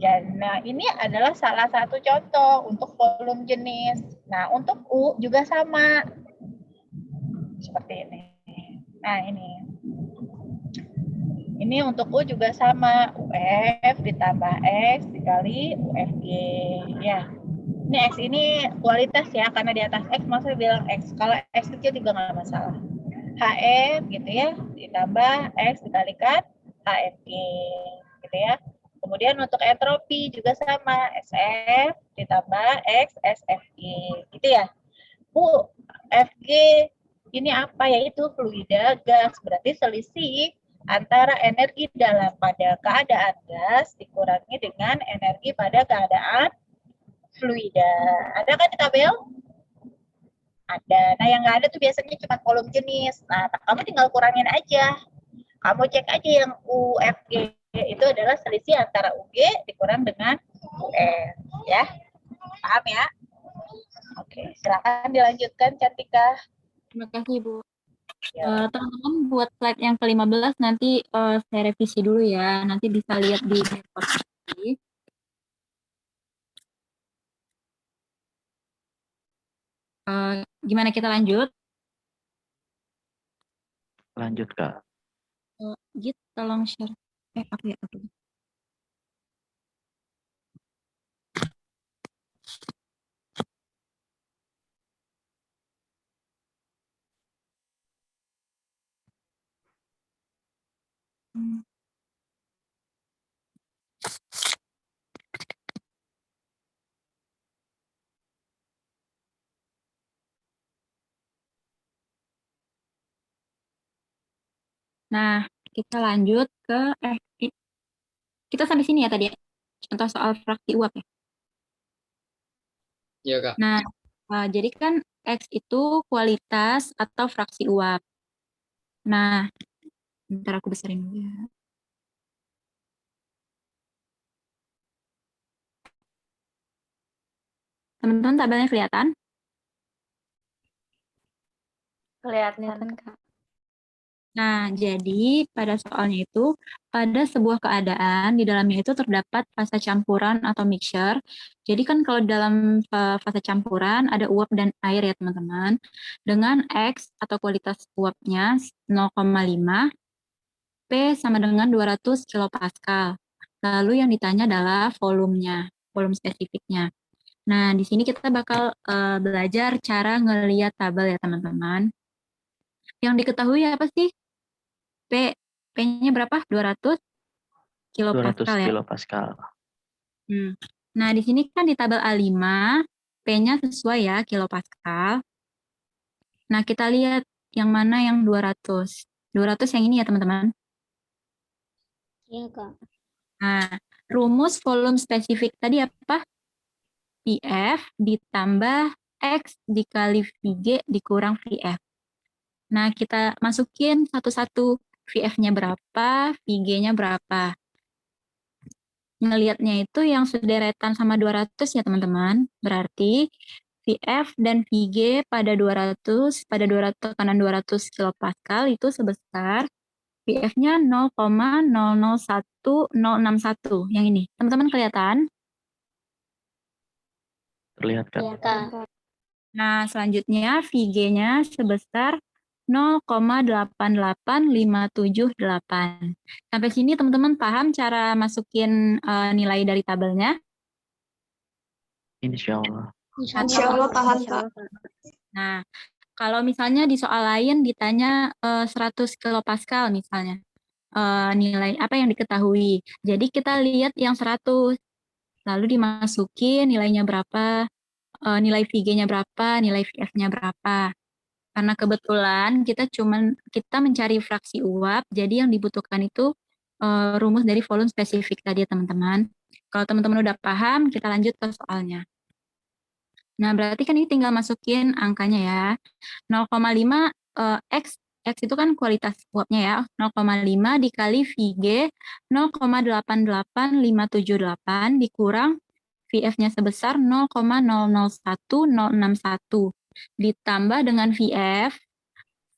Ya, nah, ini adalah salah satu contoh untuk volume jenis. Nah, untuk U juga sama. Seperti ini. Nah, ini. Ini untuk U juga sama. UF ditambah X dikali UFG. Ya. Ini X ini kualitas ya, karena di atas X maksudnya bilang X. Kalau X kecil juga nggak masalah. HF gitu ya, ditambah X dikalikan HFG. Gitu ya. Kemudian untuk entropi juga sama, SF ditambah X SFG, gitu ya. U, FG ini apa? Yaitu fluida gas, berarti selisih antara energi dalam pada keadaan gas dikurangi dengan energi pada keadaan fluida. Ada kan di tabel? Ada. Nah, yang nggak ada tuh biasanya cuma volume jenis. Nah, kamu tinggal kurangin aja. Kamu cek aja yang UFG itu adalah selisih antara UG dikurang dengan UF, ya. Paham ya? Oke, silakan dilanjutkan Cantika. Terima kasih, Bu. Ya. Teman-teman buat slide yang ke-15 nanti saya revisi dulu ya. Nanti bisa lihat di report lagi. Gimana kita lanjut? Lanjut, Kak. Git, tolong share. Aku ya, aku. Nah, kita lanjut ke kita sampai sini ya tadi ya. Contoh soal fraksi uap ya. Iya, Kak. Nah, jadi kan X itu kualitas atau fraksi uap. Nah, bentar aku besarin dulu ya. Teman-teman tabelnya kelihatan? Kelihatan, Kak. Nah, jadi pada soalnya itu, pada sebuah keadaan di dalamnya itu terdapat fase campuran atau mixture. Jadi kan kalau dalam fase campuran ada uap dan air ya teman-teman. Dengan X atau kualitas uapnya 0,5, P sama dengan 200 kilopascal. Lalu yang ditanya adalah volumenya, volume spesifiknya. Nah, di sini kita bakal belajar cara ngelihat tabel ya teman-teman. Yang diketahui apa sih? P-nya berapa? 200 200 kilopascal ya. kilopascal. Nah, di sini kan di tabel A5, P-nya sesuai ya, kilopascal. Nah, kita lihat yang mana yang 200. 200 yang ini ya, teman-teman. Iya, Kak. Nah, rumus volume spesifik tadi apa? VF ditambah X dikali VG dikurang VF. Nah, kita masukin satu-satu. VF-nya berapa, VG-nya berapa. Ngelihatnya itu yang sederetan sama 200 ya teman-teman. Berarti VF dan VG pada 200, tekanan 200 kilopascal itu sebesar VF-nya 0,001061. Yang ini. Teman-teman kelihatan? Terlihat, Kak? Iya, Kak. Nah, selanjutnya VG-nya sebesar 0,88578. Sampai sini teman-teman paham cara masukin nilai dari tabelnya? Insya Allah. Insya Allah paham, Kak. Nah, kalau misalnya di soal lain ditanya 100 kilopascal misalnya, nilai apa yang diketahui. Jadi kita lihat yang 100, lalu dimasukin nilainya berapa, nilai VG-nya berapa, nilai VF-nya berapa. Karena kebetulan kita mencari fraksi uap, jadi yang dibutuhkan itu rumus dari volume spesifik tadi ya teman-teman. Kalau teman-teman udah paham, kita lanjut ke soalnya. Nah, berarti kan ini tinggal masukin angkanya ya. 0,5 X itu kan kualitas uapnya ya. 0,5 dikali VG 0,88578 dikurang VF-nya sebesar 0,001061 ditambah dengan VF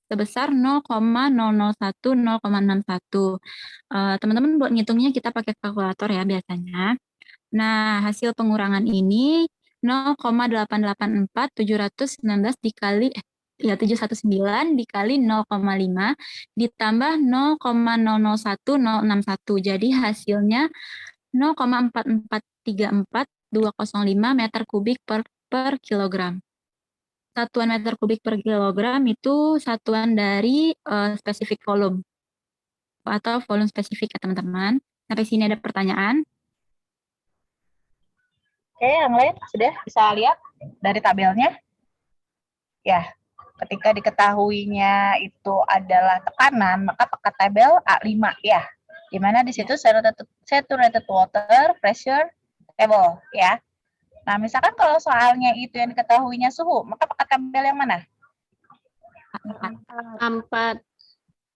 sebesar 0,001,061. Teman-teman buat ngitungnya kita pakai kalkulator ya biasanya. Nah, hasil pengurangan ini 0,884719 dikali 719 dikali 0,5 ditambah 0,001061. Jadi hasilnya 0,4434205 meter kubik per kilogram. Satuan meter kubik per kilogram itu satuan dari spesifik volume atau volume spesifik ya teman-teman. Sampai sini ada pertanyaan? Oke, yang lain sudah bisa lihat dari tabelnya? Ya, ketika diketahuinya itu adalah tekanan, maka pakai tabel A5 ya. Di mana di situ saturated water pressure table ya. Nah, misalkan kalau soalnya itu yang diketahuinya suhu, maka pakai tabel yang mana? 4.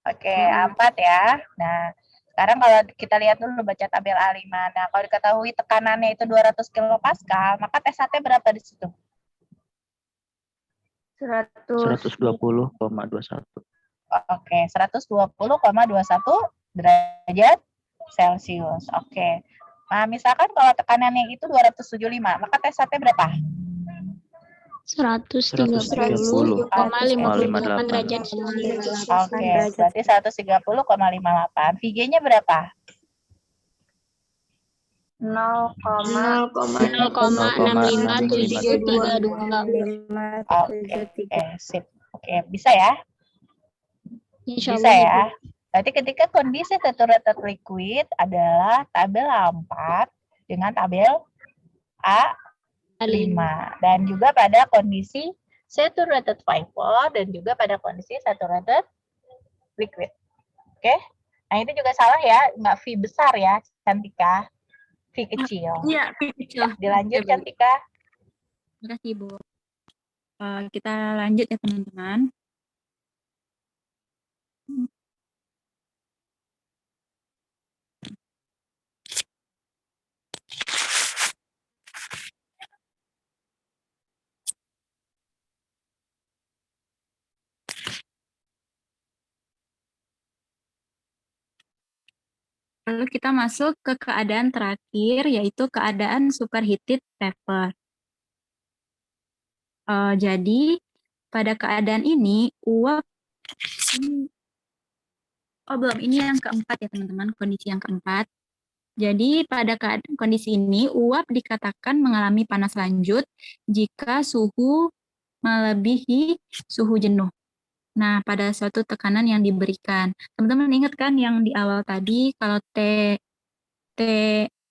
Oke, 4 ya. Nah, sekarang kalau kita lihat dulu baca tabel A5. Nah, kalau diketahui tekanannya itu 200 kilopascal, maka T1 berapa di situ? 120,21. Oke, 120,21 derajat Celcius. Oke. Nah, misalkan kalau tekanannya itu 275, maka T1 berapa? 130,58 derajat Celcius. Oke, berarti 130,58. VG-nya berapa? 0,65732. Oke, sip. Oke, bisa ya? Insya Bisa Allah. ya. Berarti ketika kondisi saturated liquid adalah tabel A4 dengan tabel A5. Dan juga pada kondisi saturated vapor dan juga pada kondisi saturated liquid. Oke? Nah, itu juga salah ya, nggak V besar ya, Cantika. V kecil. Iya, kecil. Dilanjut, Cantika. Terima kasih, Bu. Kita lanjut ya, teman-teman. Lalu kita masuk ke keadaan terakhir, yaitu keadaan superheated vapor. Jadi pada keadaan ini uap belum, ini yang keempat ya teman-teman, kondisi yang keempat. Jadi pada kondisi ini uap dikatakan mengalami panas lanjut jika suhu melebihi suhu jenuh. Nah, pada suatu tekanan yang diberikan. Teman-teman ingat kan yang di awal tadi kalau T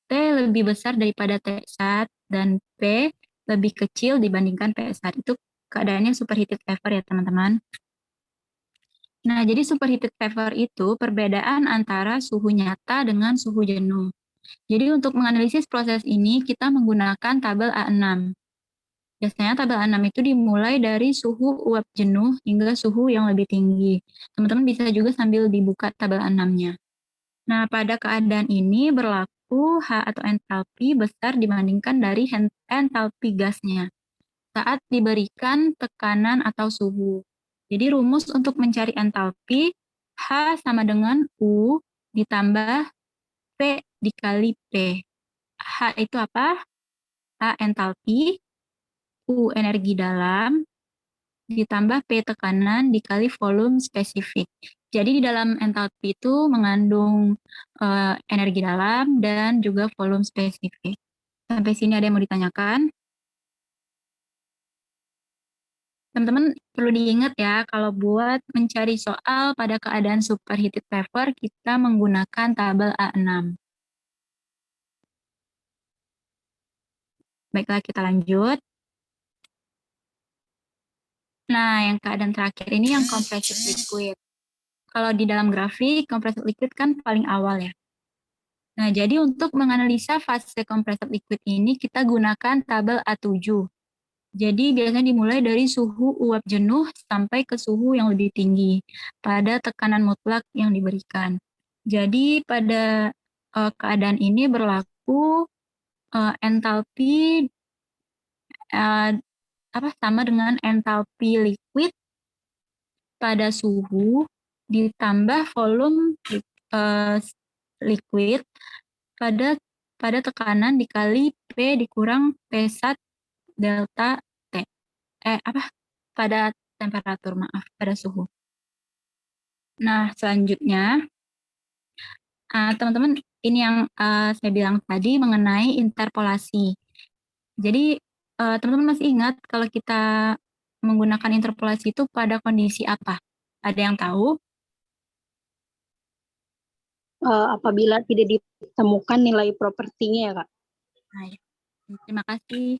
lebih besar daripada T1 dan P lebih kecil dibandingkan P1. Itu keadaannya superheated vapor ya teman-teman. Nah, jadi superheated vapor itu perbedaan antara suhu nyata dengan suhu jenuh. Jadi untuk menganalisis proses ini kita menggunakan tabel A6. Biasanya tabel A6 itu dimulai dari suhu uap jenuh hingga suhu yang lebih tinggi. Teman-teman bisa juga sambil dibuka tabel A6-nya. Nah, pada keadaan ini berlaku H atau entalpi besar dibandingkan dari entalpi gasnya saat diberikan tekanan atau suhu. Jadi rumus untuk mencari entalpi H sama dengan U ditambah P dikali P. H itu apa? H entalpi, U energi dalam, ditambah P tekanan dikali volume spesifik. Jadi di dalam entalpi itu mengandung energi dalam dan juga volume spesifik. Sampai sini ada yang mau ditanyakan? Teman-teman perlu diingat ya, kalau buat mencari soal pada keadaan superheated vapor, kita menggunakan tabel A6. Baiklah, kita lanjut. Nah, yang keadaan terakhir ini yang compressed liquid. Kalau di dalam grafik, compressed liquid kan paling awal ya. Nah, jadi untuk menganalisa fase compressed liquid ini, kita gunakan tabel A7. Jadi biasanya dimulai dari suhu uap jenuh sampai ke suhu yang lebih tinggi pada tekanan mutlak yang diberikan. Jadi pada keadaan ini berlaku entalpi sama dengan entalpi liquid pada suhu ditambah volume liquid pada tekanan dikali P dikurang P1 delta T. Pada temperatur, pada suhu. Nah, selanjutnya, teman-teman, ini yang saya bilang tadi mengenai interpolasi. Jadi, teman-teman masih ingat kalau kita menggunakan interpolasi itu pada kondisi apa? Ada yang tahu? Apabila tidak ditemukan nilai propertinya ya, Kak. Nah, ya. Terima kasih.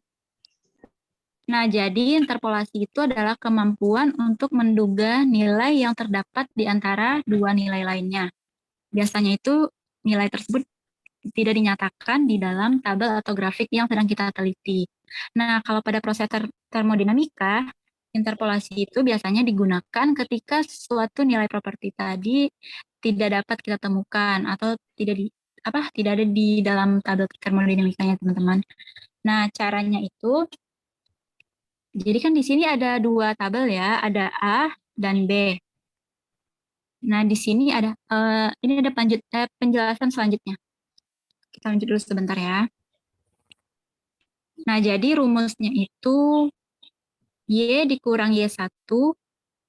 Nah, jadi interpolasi itu adalah kemampuan untuk menduga nilai yang terdapat di antara dua nilai lainnya. Biasanya itu nilai tersebut tidak dinyatakan di dalam tabel atau grafik yang sedang kita teliti. Nah, kalau pada proses termodinamika, interpolasi itu biasanya digunakan ketika suatu nilai properti tadi tidak dapat kita temukan atau tidak ada di dalam tabel termodinamikanya, teman-teman. Nah, caranya itu, jadi kan di sini ada dua tabel ya, ada A dan B. Nah, di sini ada ini ada penjelasan selanjutnya. Kita lanjut dulu sebentar ya. Nah, jadi rumusnya itu Y dikurang Y1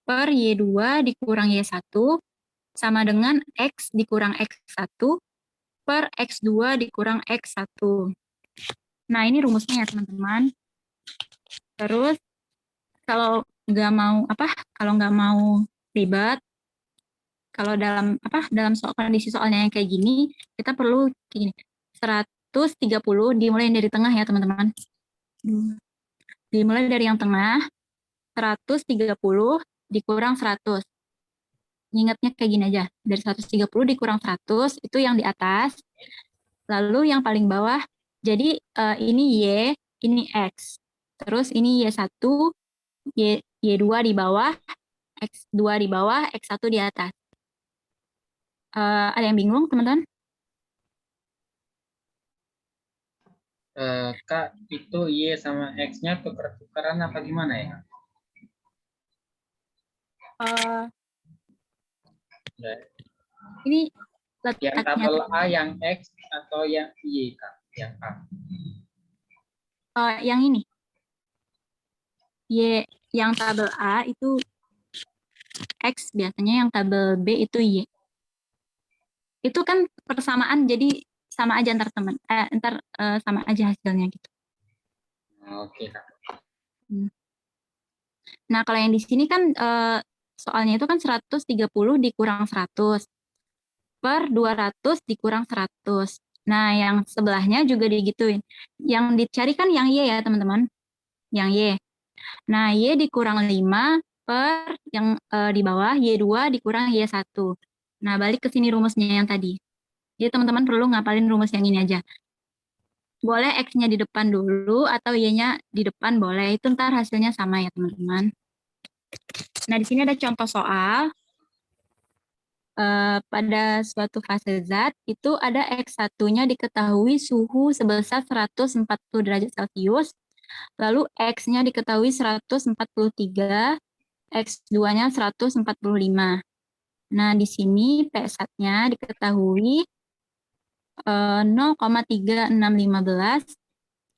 per Y2 dikurang Y1 sama dengan X dikurang X1 per X2 dikurang X1. Nah, ini rumusnya ya, teman-teman. Terus, kalau nggak mau ribet, kalau dalam kondisi soalnya yang kayak gini, kita perlu kayak gini. 130 dimulai dari tengah ya, teman-teman. Dimulai dari yang tengah, 130 dikurang 100. Ingatnya kayak gini aja, dari 130 dikurang 100, itu yang di atas. Lalu yang paling bawah, jadi ini Y, ini X. Terus ini Y1, Y2 di bawah, X2 di bawah, X1 di atas. Ada yang bingung, teman-teman? Kak, itu Y sama X-nya tuker-tukeran apa gimana ya? Ini Yang letaknya tabel A, yang X, atau yang Y, Kak? Yang A. yang ini. Y, yang tabel A itu X, biasanya yang tabel B itu Y. Itu kan persamaan, jadi sama aja antar teman. Sama aja hasilnya gitu. Oke, Kak. Nah, kalau yang di sini kan soalnya itu kan 130 dikurang 100 per 200 dikurang 100. Nah, yang sebelahnya juga digituin. Yang dicari kan yang Y ya, teman-teman. Yang Y. Nah, Y dikurang 5 per yang di bawah, Y2 dikurang Y1. Nah, balik ke sini rumusnya yang tadi. Jadi, teman-teman perlu ngapalin rumus yang ini aja. Boleh X-nya di depan dulu, atau Y-nya di depan boleh. Itu ntar hasilnya sama ya, teman-teman. Nah, di sini ada contoh soal. Pada suatu fase zat, itu ada X1-nya diketahui suhu sebesar 140 derajat Celcius, lalu X-nya diketahui 143, X2-nya 145. Nah, di sini P1-nya diketahui 0,3615,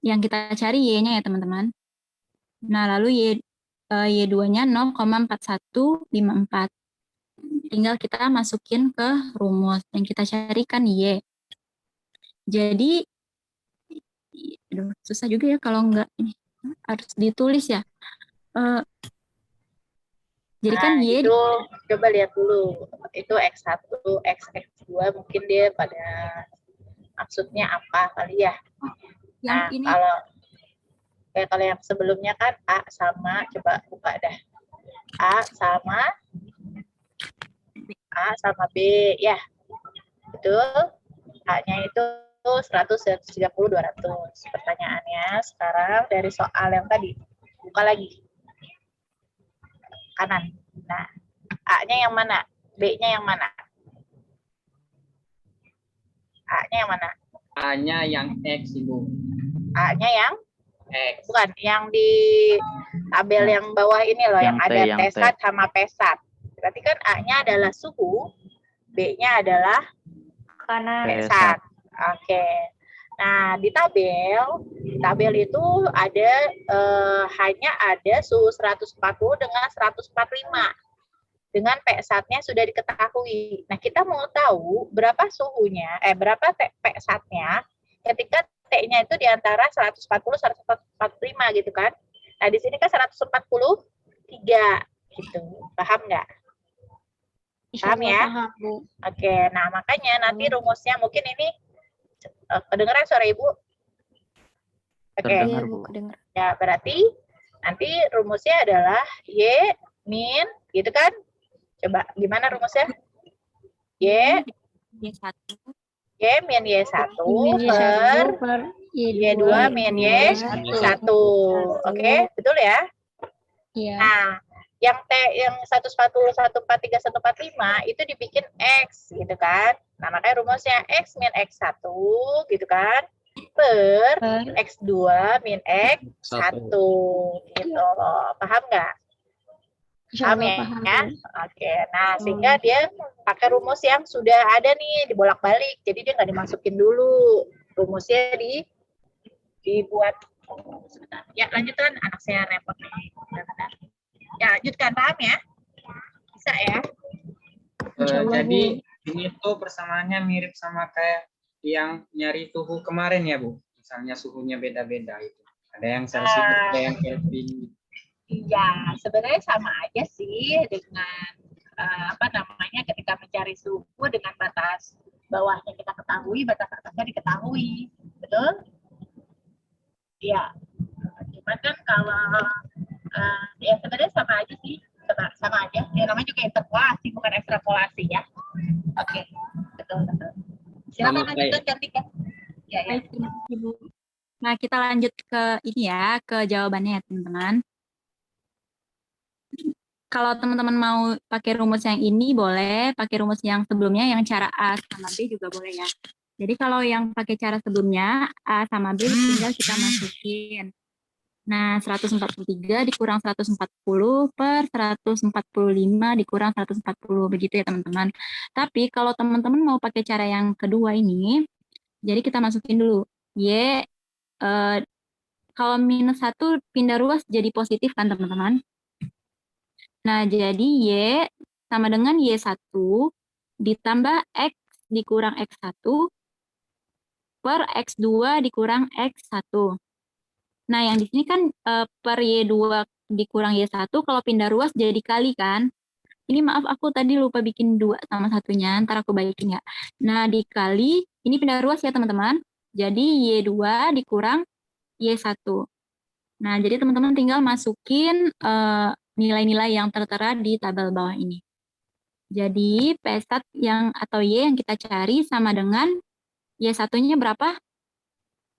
yang kita cari Y-nya ya, teman-teman. Nah, lalu Y2-nya 0,4154. Tinggal kita masukin ke rumus yang kita carikan Y. Jadi, aduh, susah juga ya kalau nggak ini harus ditulis ya. Jadi kan Y Itu coba lihat dulu. Itu X1, X2 mungkin dia pada maksudnya apa kali ya. yang Nah, ini kalau yang sebelumnya kan A sama, coba buka dah. A sama B, ya. Betul. A-nya itu 100, 130, 200. Pertanyaannya sekarang dari soal yang tadi. Buka lagi. Kanan. Nah, A-nya yang mana? B-nya yang mana? A-nya yang mana? A-nya yang X, Ibu. A-nya yang? X. Bukan, yang di tabel yang bawah ini loh, yang Yang T, ada yang T. T1 sama P1. Berarti kan A-nya adalah suhu, B-nya adalah P1. Oke. Nah, di tabel itu ada hanya ada suhu 140 dengan 145. Dengan P1-nya sudah diketahui. Nah, kita mau tahu berapa suhunya, berapa P1-nya ketika T-nya itu di antara 140 145 gitu kan. Nah, di sini kan 143 gitu. Paham nggak? Paham ya? Paham, Bu. Oke, nah makanya nanti rumusnya mungkin ini kedengeran suara Ibu? Oke, Terdengar, Bu. ya berarti nanti rumusnya adalah Y min, gitu kan? Coba gimana rumusnya? Y Y1 min Y1 per Y2 Y2 min Y1. Oke, betul ya? Iya. Nah, yang 140, 143, 145 itu dibikin X gitu kan. Nah, makanya rumusnya X min X1 gitu kan. Per X2 min X1 gitu. Paham nggak? Paham ya? Oke, nah sehingga dia pakai rumus yang sudah ada nih, dibolak-balik. Jadi dia nggak dimasukin dulu. Rumusnya dibuat. Sebentar. Ya, lanjutkan. Anak saya repot nih. Benar-benar. Ya, lanjutkan. Paham ya? Bisa ya? Jadi ini tuh persamaannya mirip sama kayak yang nyari suhu kemarin ya, Bu. Misalnya suhunya beda-beda itu. Ada yang Celsius, ada yang Kelvin. Iya, sebenarnya sama aja sih dengan ketika mencari suhu dengan batas bawahnya kita ketahui, batas atasnya diketahui, betul? Iya. Cuman kan kalau ya sebenarnya sama aja sih, sama aja. Ya namanya juga interpolasi bukan ekstrapolasi ya. Oke, betul. Silakan lanjutkan Cantika. Ya. Baik, terima kasih, Bu. Nah, kita lanjut ke ini ya, ke jawabannya ya, teman-teman. Kalau teman-teman mau pakai rumus yang ini, boleh. Pakai rumus yang sebelumnya, yang cara A sama B juga boleh ya. Jadi kalau yang pakai cara sebelumnya, A sama B tinggal kita masukin. Nah, 143 dikurang 140 per 145 dikurang 140. Begitu ya, teman-teman. Tapi kalau teman-teman mau pakai cara yang kedua ini, jadi kita masukin dulu. Y, kalau minus 1 pindah ruas jadi positif kan, teman-teman? Nah, jadi Y sama dengan Y1 ditambah X dikurang X1 per X2 dikurang X1. Nah, yang di sini kan per Y2 dikurang Y1, kalau pindah ruas jadi kali kan. Ini maaf, aku tadi lupa bikin 2 sama satunya, ntar aku balikin ya. Nah, dikali, ini pindah ruas ya teman-teman. Jadi Y2 dikurang Y1. Nah, jadi teman-teman tinggal masukin nilai-nilai yang tertera di tabel bawah ini. Jadi P1 atau Y yang kita cari sama dengan Y1-nya berapa?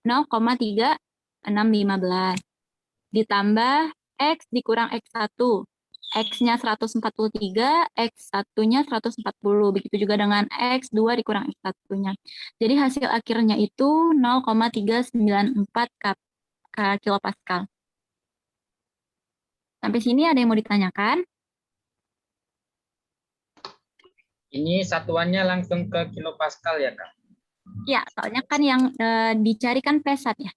0,3615 ditambah X dikurang X1. X-nya 143, X1-nya 140. Begitu juga dengan X2 dikurang X1-nya. Jadi hasil akhirnya itu 0,394 kilopascal. Sampai sini ada yang mau ditanyakan? Ini satuannya langsung ke kilopascal ya, Kak? Ya, soalnya kan yang dicari kan P1 ya.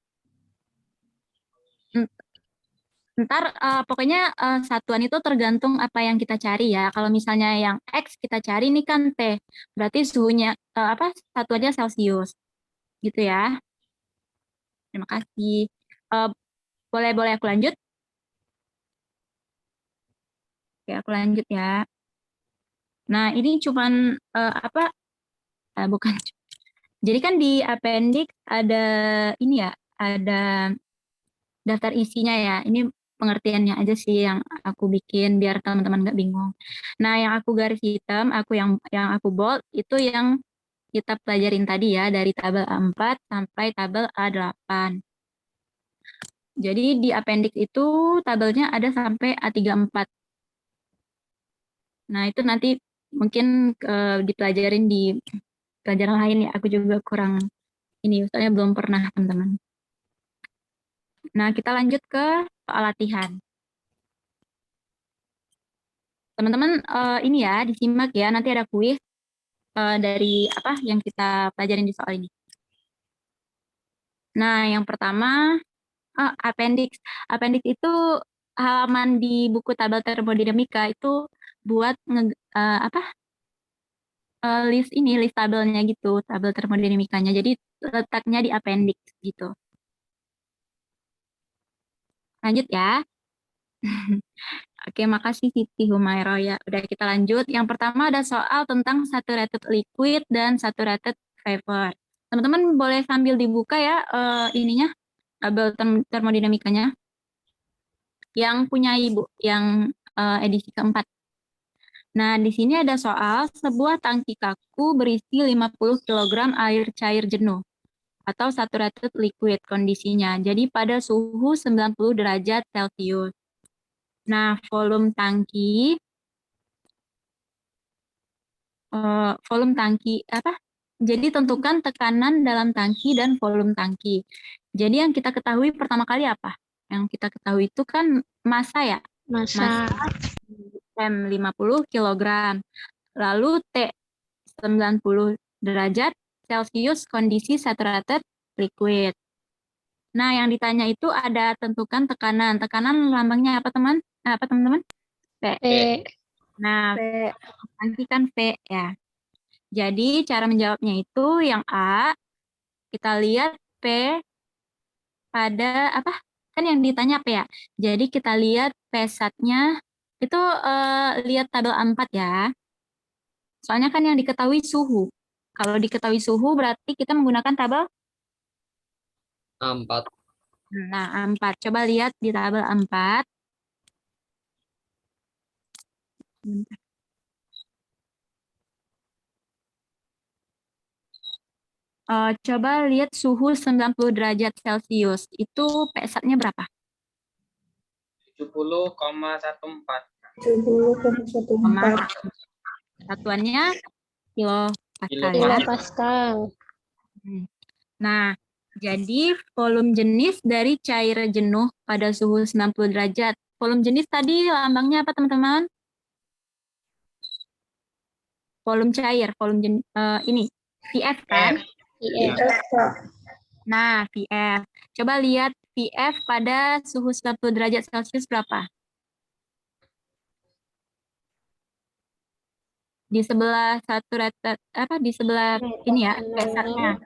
Ntar pokoknya satuan itu tergantung apa yang kita cari ya. Kalau misalnya yang X kita cari ini kan T. Berarti suhunya satuannya Celcius. Gitu ya. Terima kasih. Boleh aku lanjut? Oke, aku lanjut ya. Nah, ini cuman bukan. Jadi kan di appendix ada ini ya, ada daftar isinya ya. Ini pengertiannya aja sih yang aku bikin biar teman-teman nggak bingung. Nah, yang aku garis hitam, yang aku bold itu yang kita pelajarin tadi ya, dari tabel A4 sampai tabel A8. Jadi di appendix itu tabelnya ada sampai A34. Nah, itu nanti mungkin dipelajarin di pelajaran lain ya. Aku juga kurang ini, soalnya belum pernah, teman-teman. Nah, kita lanjut ke soal latihan. Teman-teman ini ya, disimak ya, nanti ada kuis dari apa yang kita pelajarin di soal ini. Nah, yang pertama, appendix. Appendix itu halaman di buku tabel termodinamika itu buat list tabelnya gitu, tabel termodinamikanya. Jadi letaknya di appendix gitu. Lanjut ya. Oke, makasih Siti Humaira ya. Udah, kita lanjut. Yang pertama ada soal tentang saturated liquid dan saturated vapor. Teman-teman boleh sambil dibuka ya ininya, tabel termodinamikanya. Yang punya Ibu, yang edisi keempat. Nah, di sini ada soal sebuah tangki kaku berisi 50 kg air cair jenuh atau saturated liquid kondisinya. Jadi pada suhu 90 derajat Celcius. Nah, volume tangki Jadi tentukan tekanan dalam tangki dan volume tangki. Jadi yang kita ketahui pertama kali apa? Yang kita ketahui itu kan massa ya. Massa. M 50 kg. Lalu T 90 derajat Celcius kondisi saturated liquid. Nah, yang ditanya itu ada tentukan tekanan. Tekanan lambangnya apa, teman? Apa, teman-teman? P. Nah, nanti kan V ya. Jadi cara menjawabnya itu yang A, kita lihat P pada apa? Kan yang ditanya P ya. Jadi kita lihat P-nya itu lihat tabel A4 ya. Soalnya kan yang diketahui suhu. Kalau diketahui suhu berarti kita menggunakan tabel A4. Nah, A4. Coba lihat di tabel A4. Coba lihat suhu 90 derajat Celcius. Itu P-nya berapa? 70,14. 70,14 Satuannya kilopascal. kilopascal. Nah, Jadi volume jenis dari cair jenuh pada suhu 90 derajat. Volume jenis tadi lambangnya apa teman-teman? Volume cair, volume ini VF kan? Iya. Nah, VF. Coba lihat VF pada suhu 90 derajat Celcius berapa? Di sebelah saturated apa di sebelah ini ya, dasarnya.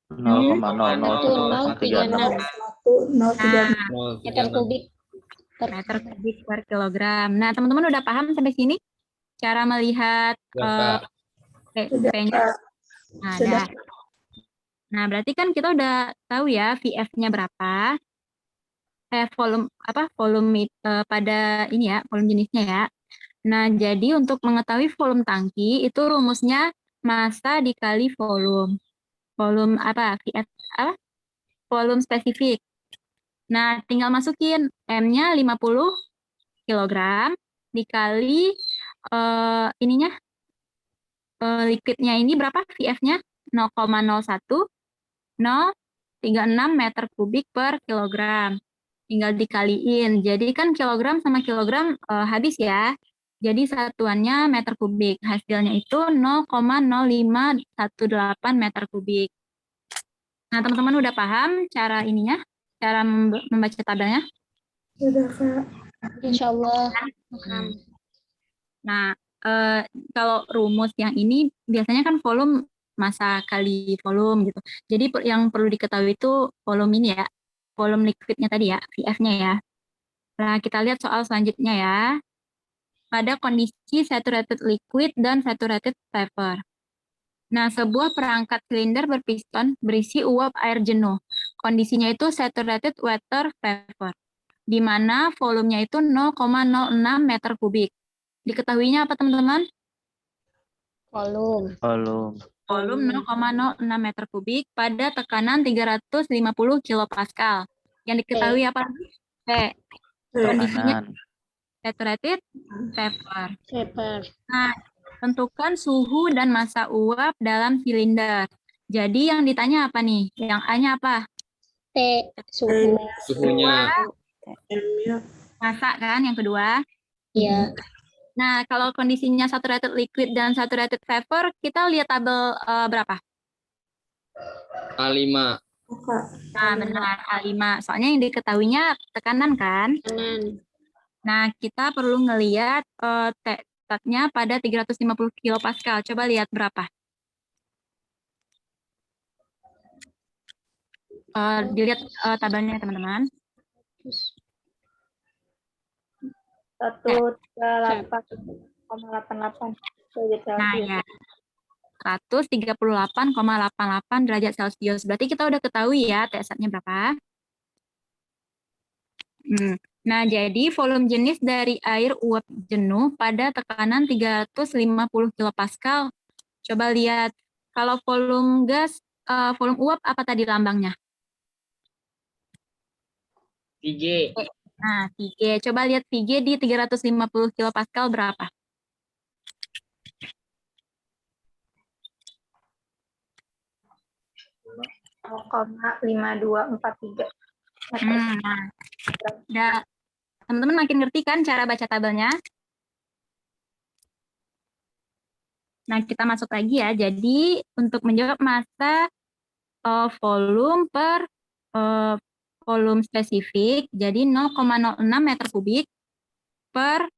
0,00136. Nah, 0,3 meter kubik per kilogram. Nah, teman-teman udah paham sampai sini cara melihat Berapa? P-nya? Nah, dah. Nah, berarti kan kita udah tahu ya VF-nya berapa. Volume pada ini ya, volume jenisnya ya. Nah, jadi untuk mengetahui volume tangki itu rumusnya massa dikali volume. Volume apa? VF apa? Volume spesifik. Nah, tinggal masukin M-nya 50 kg dikali ininya liquidnya ini berapa? VF-nya 0,01036 meter kubik per kilogram. Tinggal dikaliin. Jadi kan kilogram sama kilogram habis ya. Jadi satuannya meter kubik. Hasilnya itu 0,0518 meter kubik. Nah, teman-teman udah paham cara ininya? Cara membaca tabelnya? Insya Allah. Nah, kalau rumus yang ini biasanya kan volume massa kali volume gitu. Jadi yang perlu diketahui itu volume ini ya, volume liquidnya tadi ya, VF-nya ya. Nah, kita lihat soal selanjutnya ya. Pada kondisi saturated liquid dan saturated vapor. Nah, sebuah perangkat silinder berpiston berisi uap air jenuh. Kondisinya itu saturated water vapor, di mana volumenya itu 0,06 meter kubik. Diketahuinya apa teman-teman? Volume. Volume 0,06 meter kubik pada tekanan 350 kilopascal. Yang diketahui apa? P. Kondisinya saturated vapor. Nah, tentukan suhu dan massa uap dalam silinder. Jadi yang ditanya apa nih? Yang A-nya apa? T. Suhu. Suhunya. Massa kan yang kedua. Iya. Nah, kalau kondisinya saturated liquid dan saturated vapor, kita lihat tabel berapa? A5. Nah, benar, A5. Soalnya yang diketahuinya tekanan kan? Nah, kita perlu ngelihat T-statnya pada 350 kilopascal. Coba lihat berapa? Dilihat tabelnya teman-teman. 138,88. Nah, ya. 138,88 derajat Celcius. Berarti kita udah ketahui ya T-statnya berapa. Nah, jadi volume jenis dari air uap jenuh pada tekanan 350 kilopascal. Coba lihat, kalau volume gas, volume uap apa tadi lambangnya? 3. Nah, 3. Coba lihat 3 di 350 kilopascal berapa? Nah, teman-teman makin ngerti kan cara baca tabelnya? Nah, kita masuk lagi ya. Jadi, untuk menjawab massa volume per volume spesifik, jadi 0,06 meter kubik per,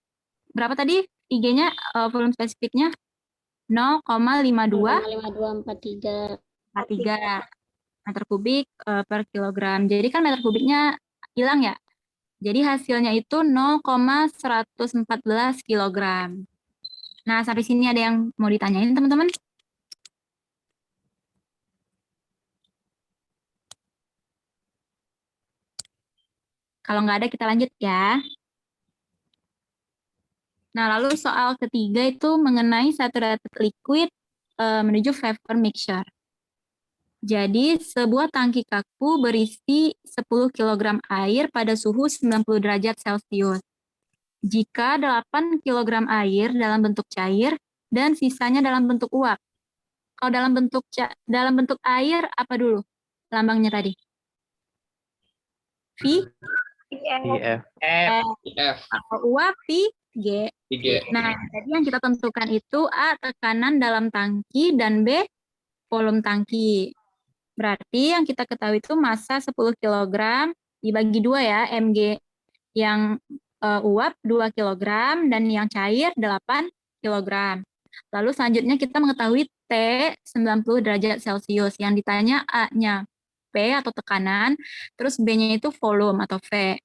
berapa tadi? IG-nya, volume spesifiknya? 0,5243 meter kubik per kilogram. Jadi kan meter kubiknya hilang ya. Jadi hasilnya itu 0,114 kilogram. Nah, sampai sini ada yang mau ditanyain teman-teman? Kalau nggak ada kita lanjut ya. Nah, lalu soal ketiga itu mengenai saturated liquid menuju vapor mixture. Jadi, sebuah tangki kaku berisi 10 kg air pada suhu 90 derajat Celcius. Jika 8 kg air dalam bentuk cair dan sisanya dalam bentuk uap. Kalau dalam bentuk air apa dulu? lambangnya tadi? V, IF. F. F. kalau uap, P, G. 3. Nah, jadi yang kita tentukan itu A, tekanan dalam tangki, dan B, volume tangki. Berarti yang kita ketahui itu massa 10 kg dibagi 2 ya, mg yang uap 2 kg dan yang cair 8 kg. Lalu selanjutnya kita mengetahui T 90 derajat Celcius. Yang ditanya A-nya P atau tekanan, terus B-nya itu volume atau V.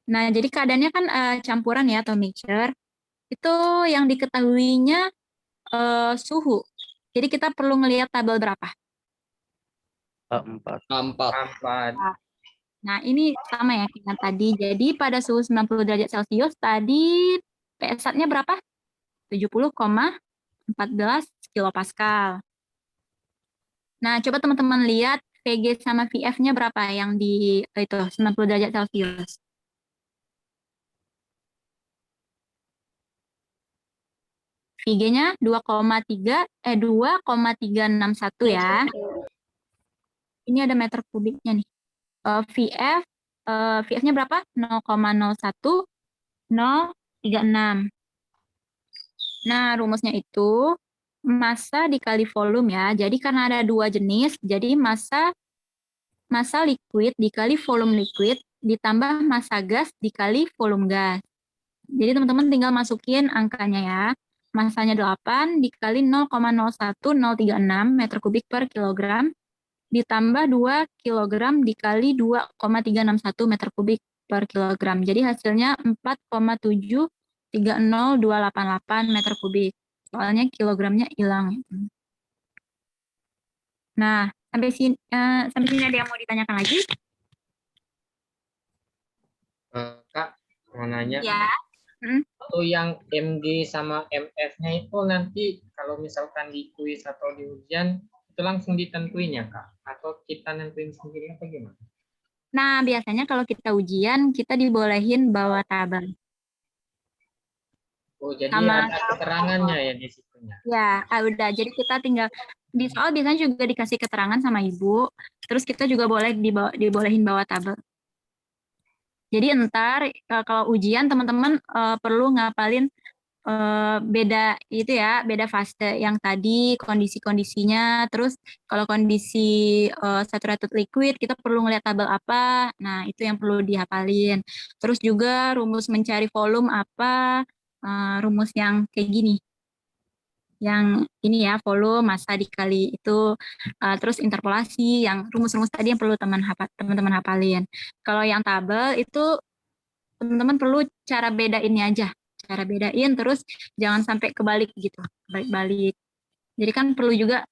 Nah, jadi keadaannya kan campuran ya atau mixture. Itu yang diketahuinya suhu. Jadi kita perlu melihat tabel berapa? 4. 4. 4. Nah, ini sama ya dengan tadi. Jadi pada suhu 90 derajat Celcius tadi PSAT-nya berapa? 70,14 kilopascal. Nah, coba teman-teman lihat VG sama VF-nya berapa yang di itu 90 derajat Celcius. VG-nya 2,361 ya. Ini ada meter kubiknya nih. VF-nya berapa? 0,01036. Nah, rumusnya itu massa dikali volume ya. Jadi karena ada 2 jenis, jadi massa liquid dikali volume liquid ditambah massa gas dikali volume gas. Jadi teman-teman tinggal masukin angkanya ya. Massanya 8 dikali 0,01036 meter kubik per kilogram ditambah 2 kilogram dikali 2,361 meter kubik per kilogram. Jadi hasilnya 4,730,288 meter kubik. Soalnya kilogramnya hilang. Nah, sampai sini ada yang mau ditanyakan lagi? Kak, mau nanya. Ya. Atau yang MG sama MF-nya itu nanti kalau misalkan di kuis atau di ujian itu langsung ditentuin ya Kak? Atau kita nentuin sendiri apa gimana? Nah, biasanya kalau kita ujian, kita dibolehin bawa tabel. Oh, jadi Sama- ada keterangannya ya di situnya. Ya, udah. Jadi kita tinggal di soal biasanya juga dikasih keterangan sama ibu. Terus kita juga boleh dibolehin bawa tabel. Jadi entar kalau ujian teman-teman perlu ngapalin beda itu ya, beda fase yang tadi kondisi-kondisinya. Terus kalau kondisi saturated liquid kita perlu ngeliat tabel apa. Nah, itu yang perlu dihafalin. Terus juga rumus mencari volume apa, rumus yang kayak gini. Yang ini ya, volume, massa dikali itu, terus interpolasi, yang rumus-rumus tadi yang perlu teman-teman hafalin. Kalau yang tabel itu teman-teman perlu cara bedainnya aja. Cara bedain, terus jangan sampai kebalik gitu, balik-balik. Jadi kan perlu juga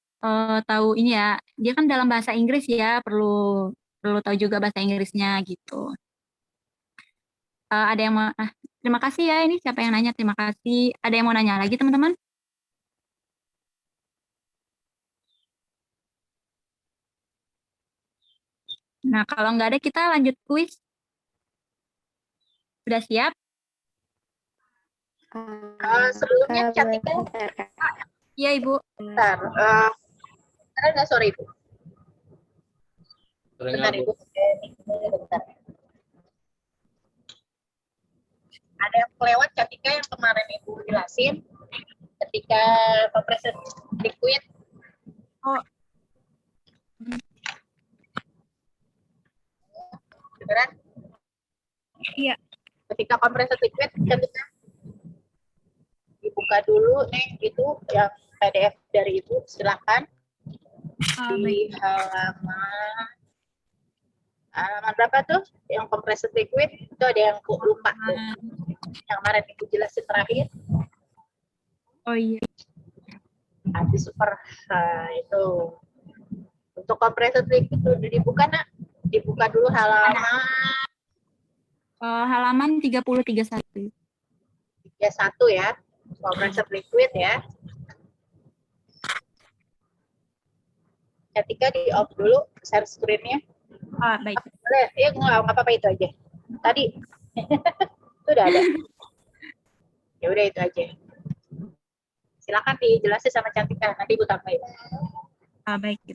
tahu ini ya, dia kan dalam bahasa Inggris ya, perlu tahu juga bahasa Inggrisnya gitu. Ada yang mau, terima kasih ya, ini siapa yang nanya, terima kasih. Ada yang mau nanya lagi teman-teman? Nah, kalau nggak ada kita lanjut kuis. Sudah siap? Sebelumnya Cantika, Iya, Ibu. bentar. Ada nggak sore Ibu? Bentar Ibu. Bentar. Ada yang kelewat Cantika yang kemarin Ibu jelasin ketika kompresor liquid. Oh. Beneran? Iya. Ketika kompresor liquid Cantika dibuka dulu nih itu yang PDF dari Ibu, silakan. Di halaman berapa tuh yang kompresor liquid itu ada yang aku lupa tuh yang kemarin Ibu jelasin terakhir. Oh iya. Anti super. Nah, itu untuk kompresor liquid udah dibuka nak, dibuka dulu halaman Halaman 3031. 31 ya, kompresor liquid ya. Ketika di off dulu share screen-nya. Baik. Boleh, ya nggak apa-apa itu aja. Tadi itu udah ada. Ya udah itu aja. Silakan dijelasin sama Cantika, nanti Ibu tambahin. Baik.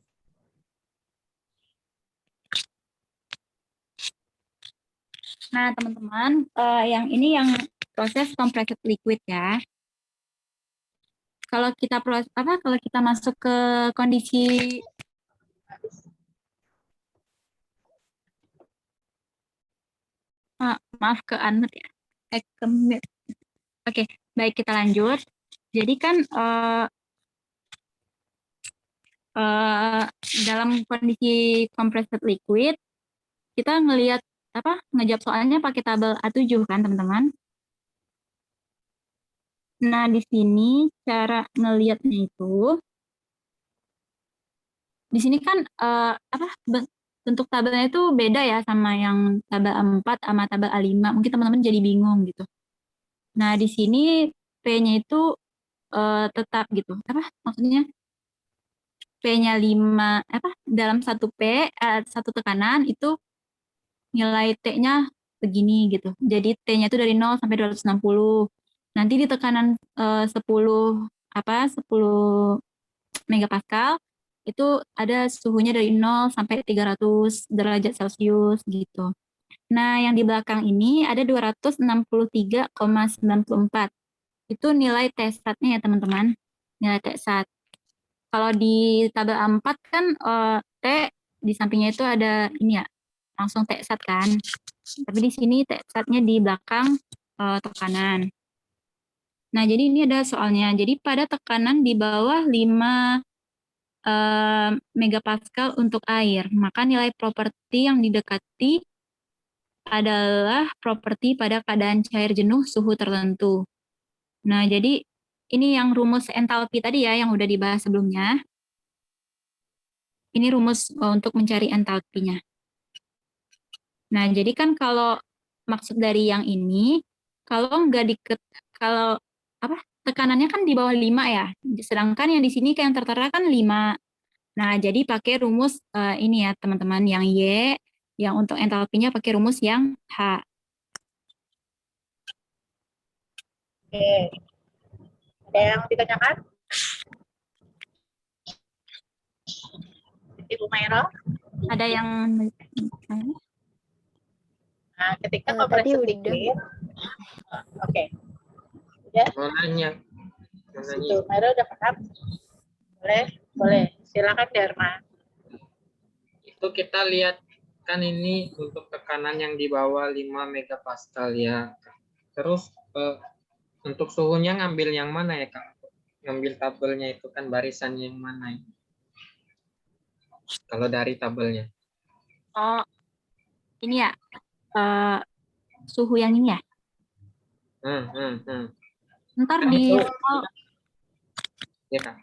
Nah, teman-teman, yang ini yang proses compressed liquid ya. Kalau kita kalau kita masuk ke kondisi maaf ke unmute ya. Ke mute. Oke, baik kita lanjut. Jadi kan dalam kondisi compressed liquid kita ngelihat ngejawab soalnya pakai tabel A7 kan, teman-teman. Nah, di sini cara ngelihatnya itu di sini kan bentuk tabelnya itu beda ya sama yang tabel A4 sama tabel A5. Mungkin teman-teman jadi bingung gitu. Nah, di sini P-nya itu tetap gitu. Maksudnya P-nya 5 dalam satu satu tekanan itu nilai T-nya begini gitu. Jadi T-nya itu dari 0 sampai 260. Nanti di tekanan 10 megapascal itu ada suhunya dari 0 sampai 300 derajat Celcius gitu. Nah, yang di belakang ini ada 263,94. Itu nilai T-sat-nya ya, teman-teman. Nilai T-sat. Kalau di tabel A4 kan T di sampingnya itu ada ini ya, langsung T-sat kan. Tapi di sini T-sat-nya di belakang tekanan. Nah, jadi ini ada soalnya. Jadi pada tekanan di bawah 5 megapascal untuk air, maka nilai properti yang didekati adalah properti pada keadaan cair jenuh suhu tertentu. Nah, jadi ini yang rumus entalpi tadi ya, yang udah dibahas sebelumnya. Ini rumus untuk mencari entalpinya. Nah, jadi kan kalau maksud dari yang ini, kalau tekanannya kan di bawah 5 ya, sedangkan yang di sini yang tertera kan 5. Nah, jadi pakai rumus ini ya, teman-teman, yang Y, yang untuk entalpinya pakai rumus yang H. Oke. Ada yang ditanyakan? Ibu Mairo? Ada yang Nah, ketika compressed liquid. Oke. Udah? Mau nanya. Itu, Mairo udah paham? Boleh. Silakan Dharma. Itu kita lihat kan ini untuk tekanan yang di bawah 5 megapascal ya. Terus untuk suhunya ngambil yang mana ya, Kak? Ngambil tabelnya itu kan barisan yang mana ya? Kalau dari tabelnya. Oh, ini ya, suhu yang ini ya. Ntar Kan di itu, ya, Kak.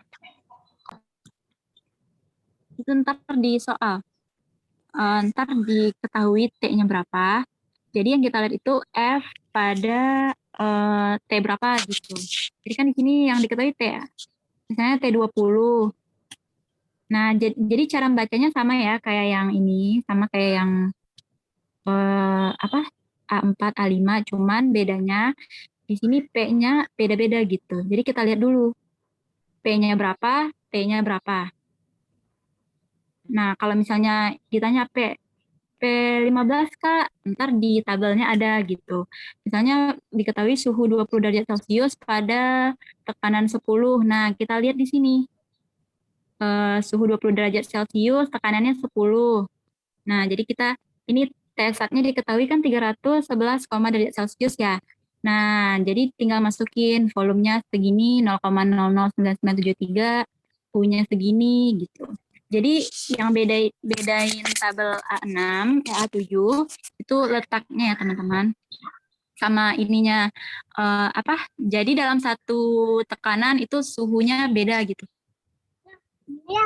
itu ntar di soal. Ntar diketahui T-nya berapa. Jadi yang kita lihat itu F pada T berapa gitu. Jadi kan di sini yang diketahui T ya. Misalnya T20. Nah, jadi cara membacanya sama ya, kayak yang ini, sama kayak yang A4, A5, cuman bedanya di sini P-nya beda-beda gitu. Jadi kita lihat dulu P-nya berapa, T-nya berapa. Nah, kalau misalnya ditanya P15 Kak, ntar di tabelnya ada gitu. Misalnya diketahui suhu 20 derajat Celcius pada tekanan 10. Nah, kita lihat di sini. Suhu 20 derajat Celcius, tekanannya 10. Nah, jadi ini T-sat-nya diketahui kan 311, derajat Celcius ya. Nah, jadi tinggal masukin volumenya segini 0,009973, suhunya segini gitu. Jadi yang bedain tabel A6, A7 itu letaknya ya teman-teman. Sama ininya jadi dalam satu tekanan itu suhunya beda gitu.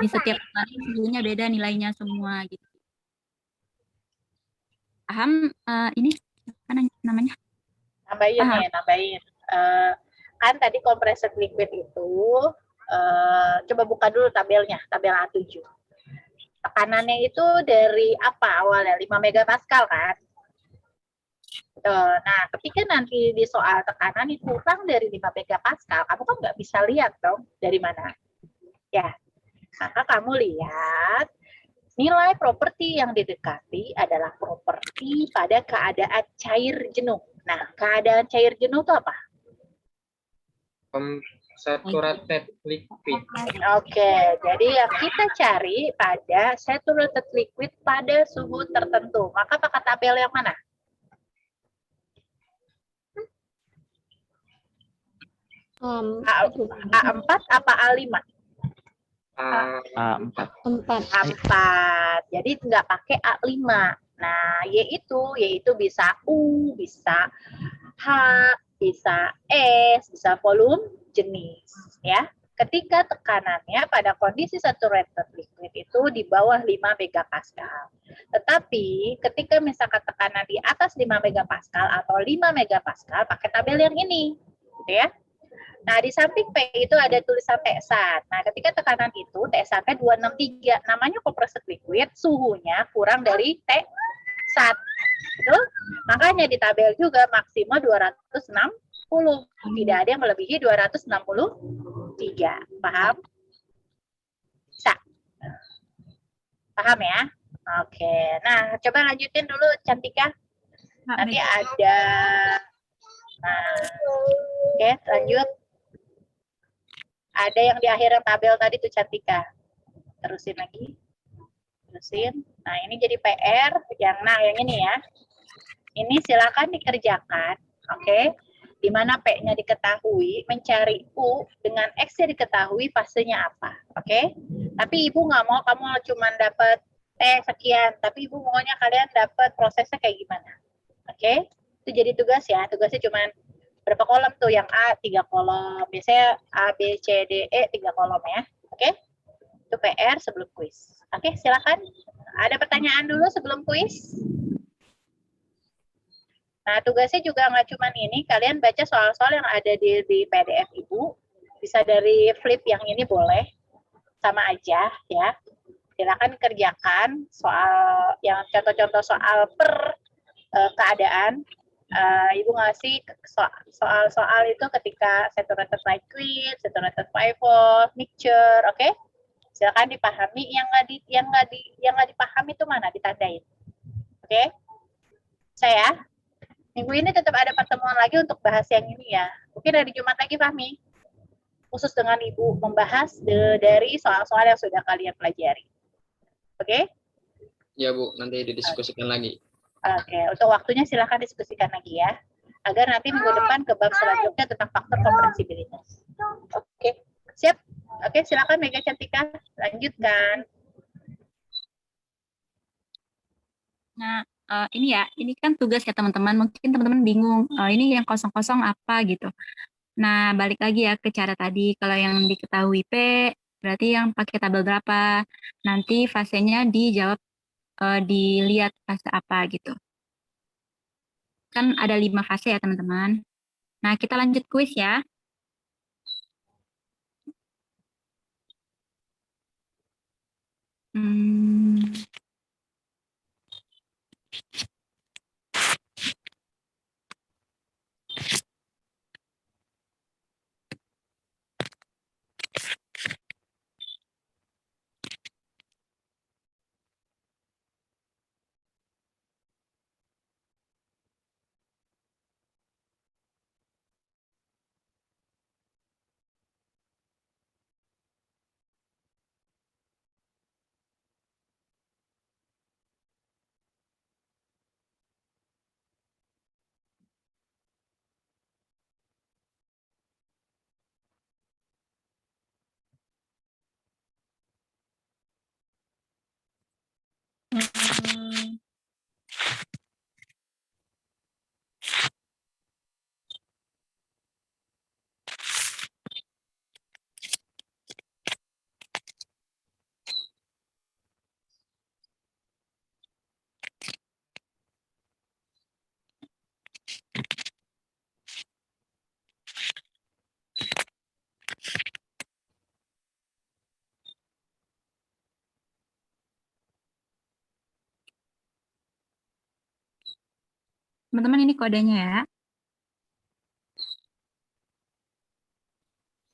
Di setiap tekanan suhunya beda nilainya semua gitu. Paham ini apa namanya? Nambahin. Kan tadi compressed liquid itu coba buka dulu tabelnya, tabel A7. Tekanannya itu dari apa awalnya? 5 megapascal kan? Nah, ketika nanti di soal tekanan itu kurang dari 5 megapascal, kamu kan nggak bisa lihat dong dari mana. Ya, maka kamu lihat Nilai properti yang didekati adalah properti pada keadaan cair jenuh. Nah, keadaan cair jenuh itu apa? Saturated liquid. Oke, jadi yang kita cari pada saturated liquid pada suhu tertentu. Maka pakai tabel yang mana? A4 apa A5? A4. 4. Jadi nggak pakai A5. Nah, yaitu bisa U, bisa H, bisa S, bisa volume jenis, ya. Ketika tekanannya pada kondisi saturated liquid itu di bawah 5 megapascal. Tetapi ketika misalkan tekanan di atas 5 megapascal atau 5 megapascal, pakai tabel yang ini, gitu ya. Nah, di samping P itu ada tulisan T-sat. Nah, ketika tekanan itu T-satnya 263, namanya compressed liquid, suhunya kurang dari T-sat. Betul? Makanya di tabel juga maksimal 260. Tidak ada yang melebihi 263. Paham? Bisa? Paham ya? Oke. Nah, coba lanjutin dulu, Cantika. Nanti ada... Nah, oke, lanjut. Ada yang di akhir tabel tadi tuh, Cantika. Terusin lagi. Terusin. Nah, ini jadi PR. Yang ini ya. Ini silakan dikerjakan. Oke. Di mana P-nya diketahui, mencari U dengan X-nya diketahui fasenya apa. Oke. Tapi Ibu nggak mau kamu cuma dapat T sekian. Tapi Ibu maunya kalian dapat prosesnya kayak gimana. Oke. Itu jadi tugas ya. Tugasnya cuma berapa kolom tuh? Yang A 3 kolom. Biasanya A, B, C, D, E 3 kolom ya. Oke. Itu PR sebelum kuis. Oke, silakan. Ada pertanyaan dulu sebelum kuis? Nah, tugasnya juga nggak cuma ini. Kalian baca soal-soal yang ada di PDF Ibu. Bisa dari flip yang ini boleh. Sama aja ya. Silakan kerjakan soal yang contoh-contoh soal per keadaan. Ibu ngasih soal-soal itu ketika saturated liquid, saturated vapor, mixture, oke? Silakan dipahami. Yang nggak dipahami itu mana? Ditandain, oke? Saya minggu ini tetap ada pertemuan lagi untuk bahas yang ini ya. Mungkin dari Jumat lagi, Fahmi, khusus dengan Ibu membahas dari soal-soal yang sudah kalian pelajari, oke? Ya Bu, nanti didiskusikan lagi. Oke, untuk waktunya silakan diskusikan lagi ya, agar nanti minggu depan ke bab selanjutnya tentang faktor komprensibilitas. Oke, siap? Oke, silakan Mega Cantika, lanjutkan. Nah, ini ya, ini kan tugas ya teman-teman. Mungkin teman-teman bingung, ini yang kosong-kosong apa gitu. Nah, balik lagi ya ke cara tadi. Kalau yang diketahui P, berarti yang pakai tabel berapa. Nanti fasenya dijawab, dilihat fase apa gitu. Kan ada 5 fase ya teman-teman. Nah, kita lanjut kuis ya. Teman-teman ini kodenya ya.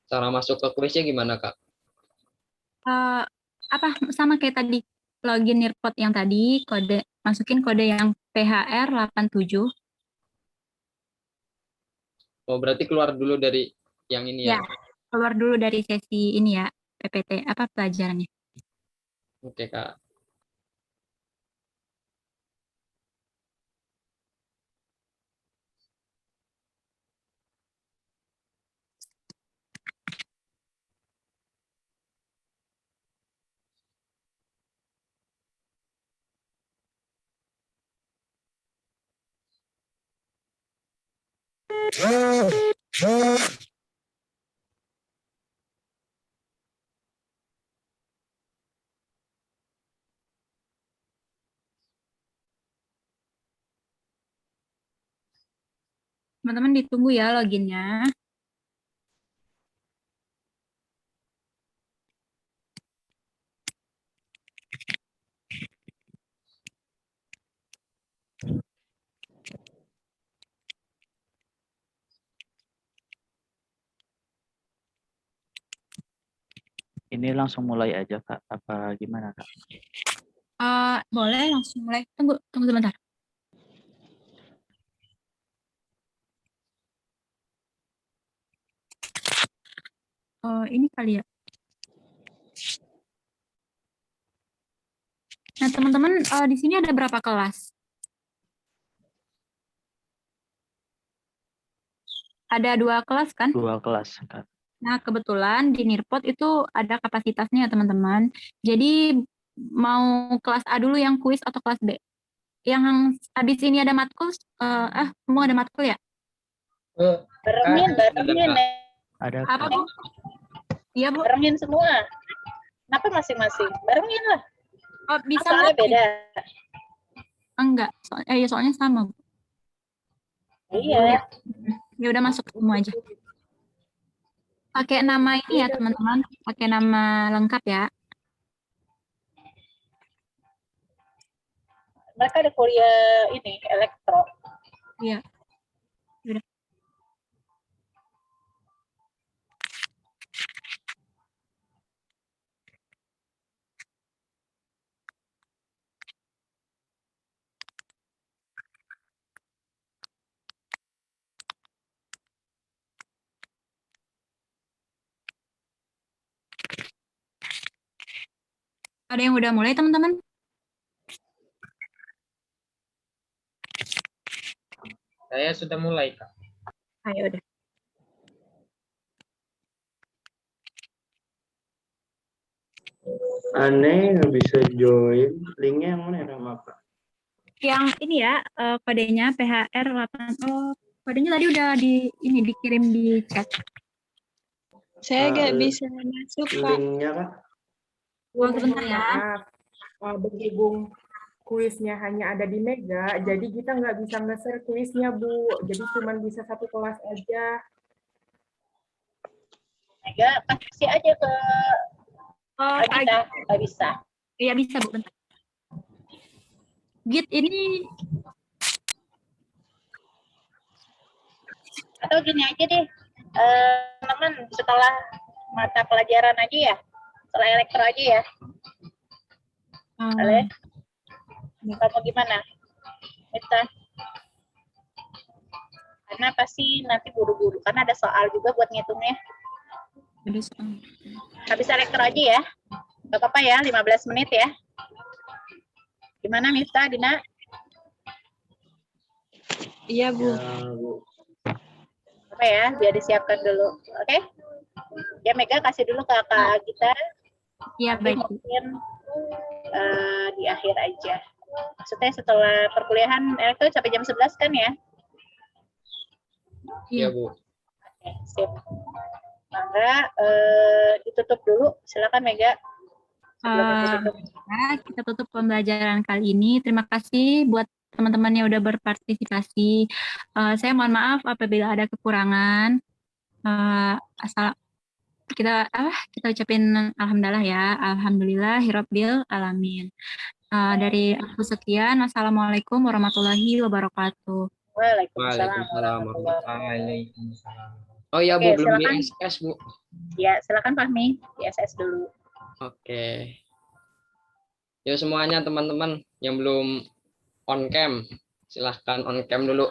Cara masuk ke kuisnya gimana Kak? Apa sama kayak tadi login Nirpot yang tadi, masukin kode yang PHR 87. Oh, berarti keluar dulu dari yang ini ya. Ya, keluar dulu dari sesi ini ya, PPT, apa pelajarannya. Oke, Kak. Teman-teman ditunggu ya loginnya. Ini langsung mulai aja Kak, apa gimana Kak? Boleh langsung mulai. Tunggu sebentar. Ini kali ya. Nah, teman-teman, di sini ada berapa kelas? Ada 2 kelas kan? 2 kelas Kak. Nah, kebetulan di Nirpot itu ada kapasitasnya ya, teman-teman. Jadi, mau kelas A dulu yang kuis atau kelas B? Yang habis ini ada matkul, semua ada matkul ya? Barengin. Ada Apa, Kak. Bu? Iya, Bu. Barengin semua. Kenapa masing-masing? Barengin lah. Oh, bisa Soalnya nggak? beda. Enggak, soalnya sama, Bu. Iya. Ya udah masuk semua aja. Pakai nama ini ya, teman-teman. Pakai nama lengkap ya. Mereka ada kuliah ini, elektro. Iya. Udah. Ada yang udah mulai, teman-teman? Saya sudah mulai, Kak. Ayo udah. Aneh nggak bisa join. Linknya yang mana ya, Rama, Pak? Yang ini ya, kodenya PHR 8. Oh, kodenya tadi udah dikirim di chat. Saya nggak bisa masuk, Kak. Linknya, Kak? Sebentar ya. Maaf, berhubung kuisnya hanya ada di Mega, jadi kita nggak bisa nge-share kuisnya, Bu. Jadi cuma bisa 1 kelas aja. Mega kasih aja ke Oh, Agita. Nggak bisa. iya bisa, Bu. Bentar. Git ini Atau gini aja deh, teman setelah mata pelajaran aja ya, setelah elektro aja ya. Boleh? Kamu gimana? Kita. Karena pasti nanti buru-buru, karena ada soal juga buat ngitungnya. ada soal. Habis elektro aja ya. Gak apa-apa ya, 15 menit ya. Gimana Miftah, Dina? Iya, Bu. Apa ya, biar disiapkan dulu. Oke? Ya Mega kasih dulu ke Kak Gita. Iya, baik. Mungkin di akhir aja. Maksudnya setelah perkuliahan elektro sampai jam 11 kan ya? Iya, Bu. Oke, sip. Maka ditutup dulu. Silakan Mega. Kita tutup pembelajaran kali ini. Terima kasih buat teman-teman yang udah berpartisipasi. Saya mohon maaf apabila ada kekurangan. Kita ucapin alhamdulillah ya. Alhamdulillahirabbil alamin. Dari aku sekian. Wassalamualaikum warahmatullahi wabarakatuh. Waalaikumsalam. Waalaikumsalam. Oh iya, Oke, Bu, belum silakan. di SS, Bu. Ya, silakan Fahmi. Di SS dulu. Oke. Yuk semuanya teman-teman yang belum on cam, silahkan on cam dulu.